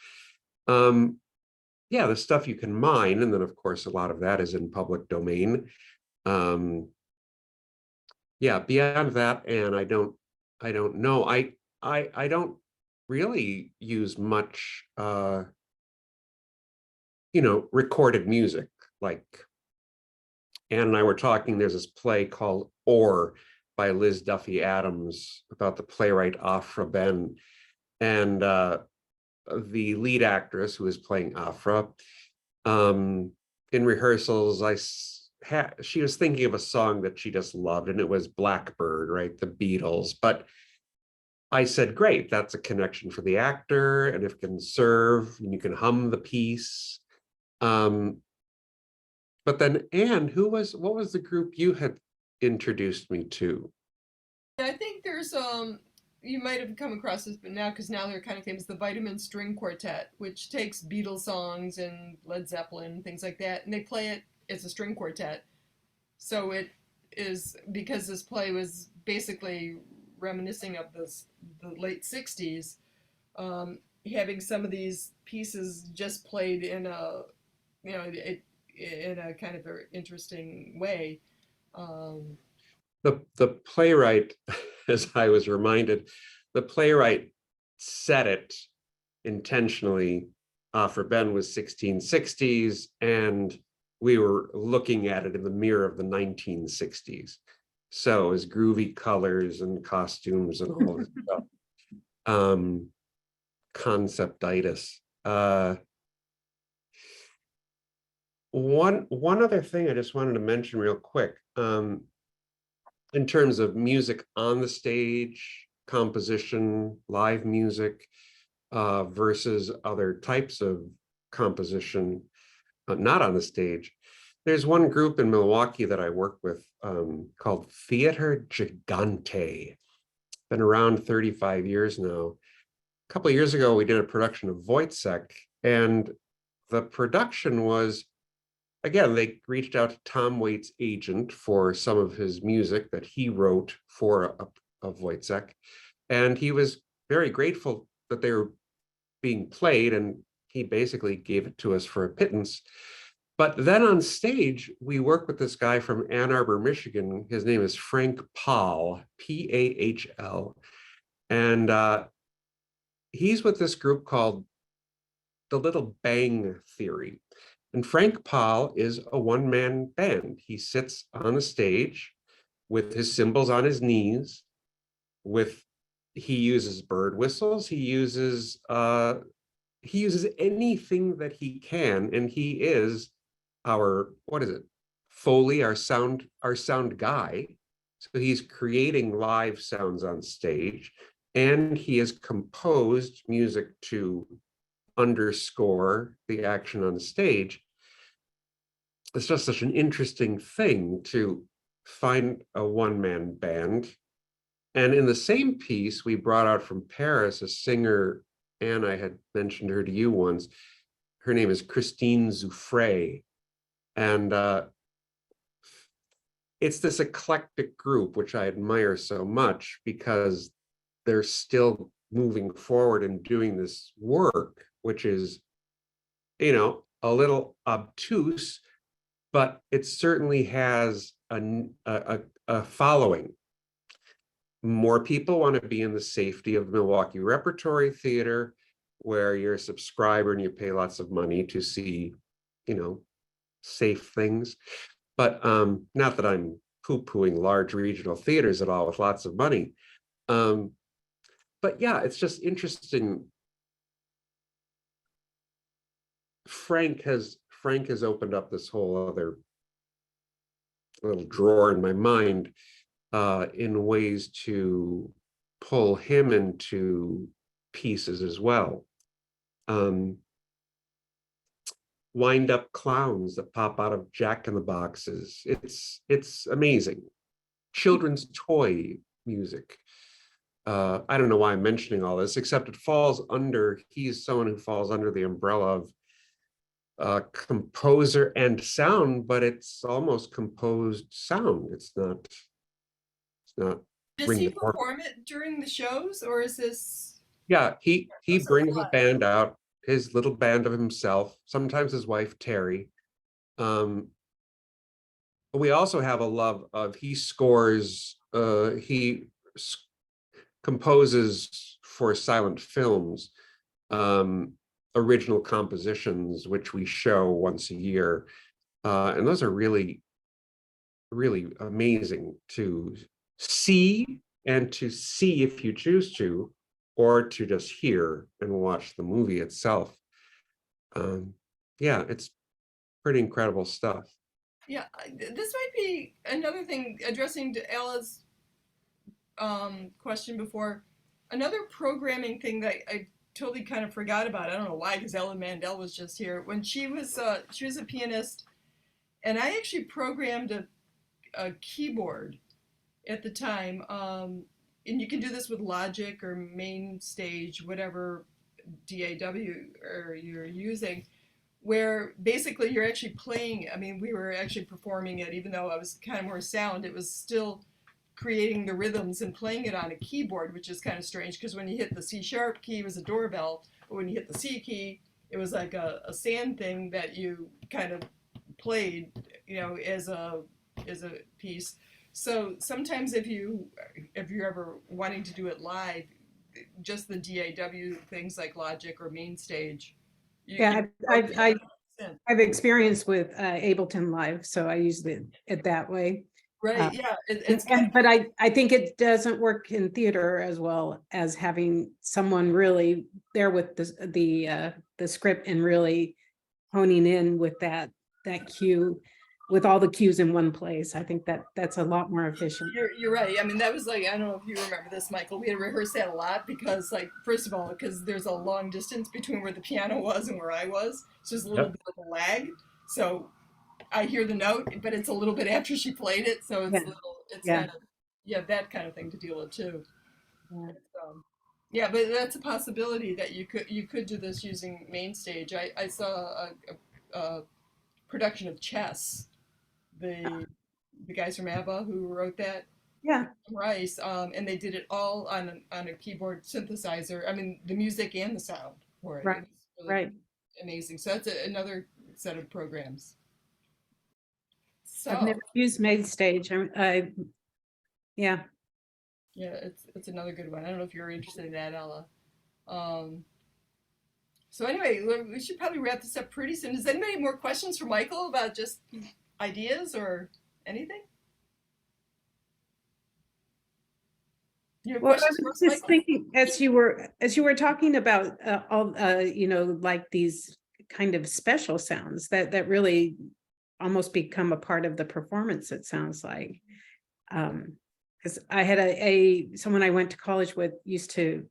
Yeah, the stuff you can mine, and then of course a lot of that is in public domain. Yeah, beyond that, and I don't know. I don't really use much you know, recorded music. Like Ann and I were talking, there's this play called Or by Liz Duffy Adams about the playwright Afra Ben. And the lead actress who is playing Afra, in rehearsals, she was thinking of a song that she just loved, and it was Blackbird, right? The Beatles. But I said, great, that's a connection for the actor, and if it can serve, and you can hum the piece. But then Anne, what was the group you had introduced me to? I think there's you might have come across this, but now because now they're kind of famous, the Vitamin String Quartet, which takes Beatles songs and Led Zeppelin, things like that, and they play it as a string quartet. So it is, because this play was basically reminiscing of the late '60s, having some of these pieces just played in a, you know, in a kind of an interesting way. The playwright, as I was reminded, the playwright said it intentionally. For Ben was 1660s, and we were looking at it in the mirror of the 1960s. So it was groovy colors and costumes and all this stuff. Conceptitis. One other thing I just wanted to mention real quick. In terms of music on the stage, composition, live music, versus other types of composition, not on the stage. There's one group in Milwaukee that I work with called Theater Gigante. Been around 35 years now. A couple of years ago, we did a production of Wojciech, and the production was, again, they reached out to Tom Waits' agent for some of his music that he wrote for a Wojciech, and he was very grateful that they were being played, and he basically gave it to us for a pittance. But then on stage, we work with this guy from Ann Arbor, Michigan. His name is Frank Pahl, P-A-H-L, and he's with this group called the Little Bang Theory. And Frank Pahl is a one-man band. He sits on the stage with his cymbals on his knees, he uses bird whistles, he uses anything that he can, and he is what is it? Foley, our sound guy. So he's creating live sounds on stage, and he has composed music to underscore the action on stage. It's just such an interesting thing to find a one-man band. And in the same piece, we brought out from Paris a singer, and I had mentioned her to you once. Her name is Christine Zoufray. And it's this eclectic group, which I admire so much because they're still moving forward and doing this work, which is, you know, a little obtuse, but it certainly has a following. More people want to be in the safety of Milwaukee Repertory Theater, where you're a subscriber and you pay lots of money to see, you know, safe things. But not that I'm poo-pooing large regional theaters at all with lots of money. But yeah, it's just interesting. Frank has opened up this whole other little drawer in my mind in ways to pull him into pieces as well. Wind up clowns that pop out of Jack in the Boxes. It's amazing. Children's toy music. I don't know why I'm mentioning all this, except he's someone who falls under the umbrella of composer and sound, but it's almost composed sound. It's not. Does he perform it during the shows, or is this? Yeah, he brings a band out, his little band of himself, sometimes his wife Terry. But we also have a love of he composes for silent films, original compositions, which we show once a year. And those are really, really amazing to see, and to see if you choose to, or to just hear and watch the movie itself. Yeah, it's pretty incredible stuff. Yeah, this might be another thing, addressing to Ella's question before. Another programming thing that I totally kind of forgot about. I don't know why, because Ella Mandel was just here. When she was a pianist, and I actually programmed a keyboard at the time. And you can do this with Logic or Main Stage, whatever DAW or you're using, where basically you're actually playing. I mean, we were actually performing it, even though I was kind of more sound, it was still creating the rhythms and playing it on a keyboard, which is kind of strange, because when you hit the C sharp key, it was a doorbell, but when you hit the C key, it was like a sand thing that you kind of played, you know, as a piece. So sometimes if you're ever wanting to do it live, just the DAW things like Logic or Main Stage. I've experienced with Ableton Live, so I use it that way. Right. Yeah. But I think it doesn't work in theater as well as having someone really there with the script and really honing in with that cue, with all the cues in one place. I think that's a lot more efficient. You're right. I mean, that was like, I don't know if you remember this, Michael. We had to rehearse that a lot because, like, first of all, because there's a long distance between where the piano was and where I was. So there's a little bit of a lag. So I hear the note, but it's a little bit after she played it. So it's kind of, that kind of thing to deal with too. Yeah, but that's a possibility that you could do this using Main Stage. I saw a production of Chess. The guys from ABBA who wrote that, Rice, and they did it all on a keyboard synthesizer. I mean, the music and the sound for it. Right, really amazing. So that's another set of programs. So I've never used Main Stage. Yeah, it's another good one. I don't know if you're interested in that, Ella. So anyway, we should probably wrap this up pretty soon. Does anybody have more questions for Michael about just ideas or anything? Well, I was just thinking as you were talking about all like these kind of special sounds that really almost become a part of the performance, it sounds like. Because I had someone I went to college with used to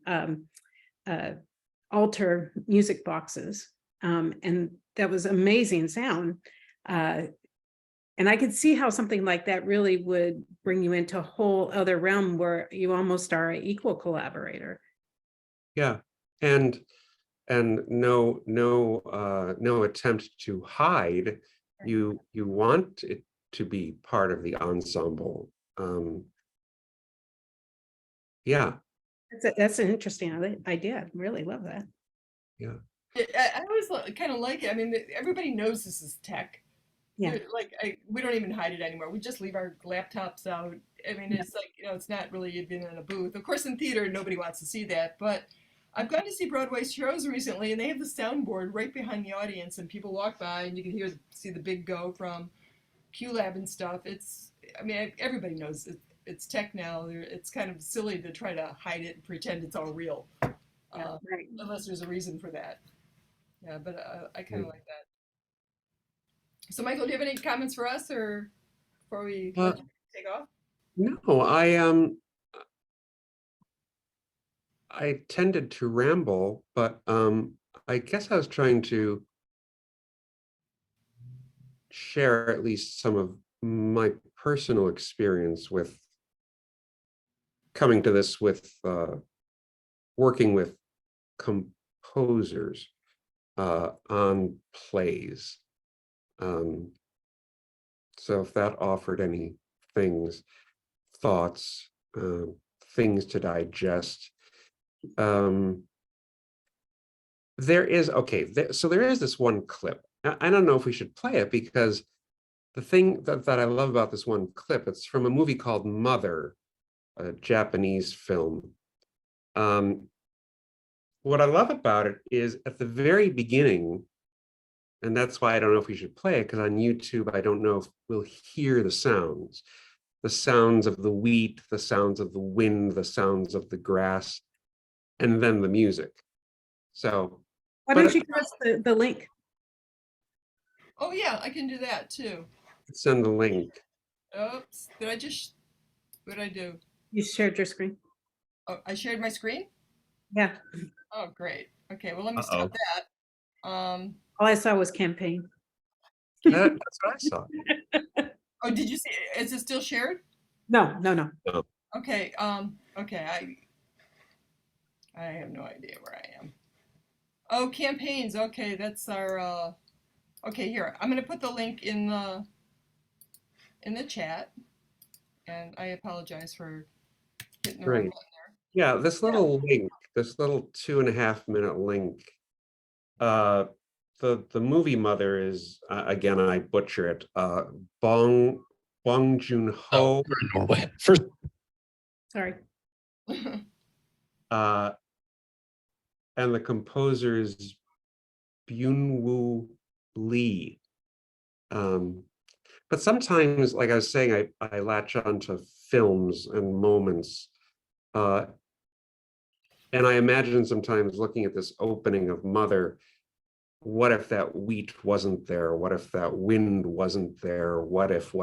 alter music boxes, and that was amazing sound. And I could see how something like that really would bring you into a whole other realm where you almost are an equal collaborator. Yeah, and no attempt to hide. You want it to be part of the ensemble. Yeah. That's an interesting idea. I really love that. Yeah. I always kind of like it. I mean, everybody knows this is tech. Yeah. Like we don't even hide it anymore. We just leave our laptops out. I mean, it's like, it's not really even in a booth. Of course, in theater, nobody wants to see that. But I've gone to see Broadway shows recently, and they have the soundboard right behind the audience, and people walk by, and you can see the big go from QLab and stuff. I mean, everybody knows it's tech now. It's kind of silly to try to hide it and pretend it's all real, Right. unless there's a reason for that. Yeah, but I kind of like that. So, Michael, do you have any comments for us, or before we let you take off? No, I tended to ramble, but I guess I was trying to share at least some of my personal experience with coming to this, with working with composers on plays. So if that offered any thoughts, things to digest. There is, so there is this one clip. I don't know if we should play it, because the thing that I love about this one clip, it's from a movie called Mother, a Japanese film. What I love about it is at the very beginning, and that's why I don't know if we should play it, because on YouTube, I don't know if we'll hear the sounds of the wheat, the sounds of the wind, the sounds of the grass, and then the music. So Why don't you give us the link? Oh yeah, I can do that too. Send the link. Oops, what did I do? You shared your screen. Oh, I shared my screen? Yeah. Oh, great. Okay, well, let me stop that. All I saw was campaign. That's what I saw. Oh, did you see? Is it still shared? No. Okay, okay, I have no idea where I am. Oh, campaigns. Okay, that's our okay, here. I'm gonna put the link in the chat. And I apologize for hitting the wrong Great. button there. Yeah, this little link, this little 2.5-minute link. The movie Mother is again, I butcher it. Bong Joon-ho. Norway. First, Sorry. And the composer is Byung-woo Lee. But sometimes, like I was saying, I latch onto films and moments. And I imagine sometimes looking at this opening of Mother, what if that wheat wasn't there? What if that wind wasn't there? What if?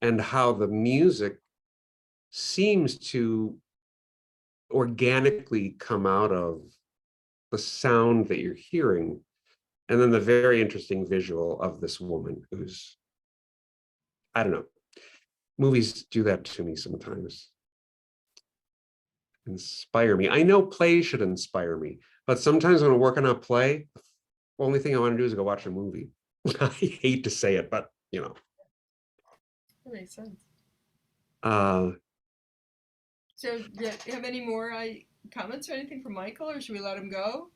And how the music seems to organically come out of the sound that you're hearing. And then the very interesting visual of this woman who's, I don't know, movies do that to me sometimes. Inspire me. I know plays should inspire me, but sometimes when I'm working on a play, the only thing I want to do is go watch a movie. I hate to say it, but That makes sense. So, do you have any more comments or anything from Michael, or should we let him go?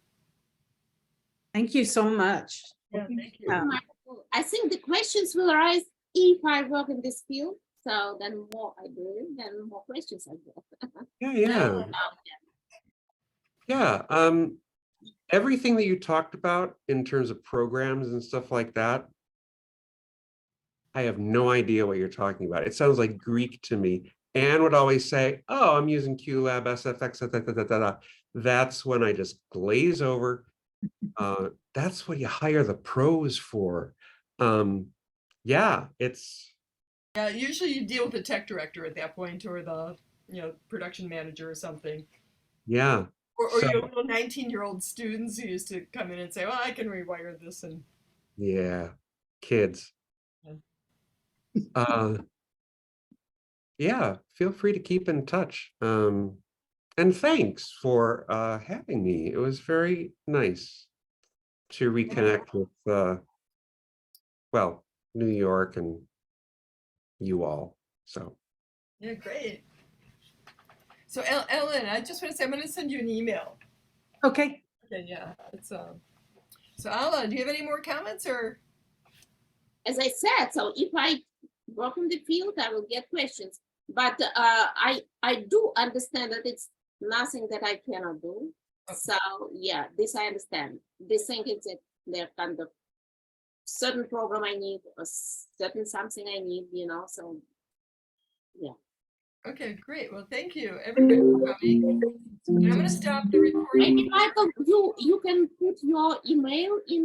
Thank you so much. Yeah, thank you. I think the questions will arise if I work in this field. So then more I do, then more questions I get. Yeah. Everything that you talked about in terms of programs and stuff like that, I have no idea what you're talking about. It sounds like Greek to me. Anne would always say, oh, I'm using QLab, SFX, That's when I just glaze over. That's what you hire the pros for. Yeah, it's Yeah, usually you deal with the tech director at that point, or the production manager or something, yeah. or So your little 19-year-old students who used to come in and say, "Well, I can rewire this," and yeah, kids. Uh, yeah, feel free to keep in touch. And thanks for having me. It was very nice to reconnect with well, New York and you all. So yeah, great. So Ellen, I just want to say I'm going to send you an email. Okay. Okay, yeah, it's So Alma, do you have any more comments or? As I said, so if I work in the field, I will get questions. But I do understand that it's nothing that I cannot do. So yeah, this I understand. This thing is that they're kind of certain program I need, or certain something I need, so yeah. Okay, great. Well, thank you everybody for coming. And I'm going to stop the recording. Maybe Michael, you can put your email in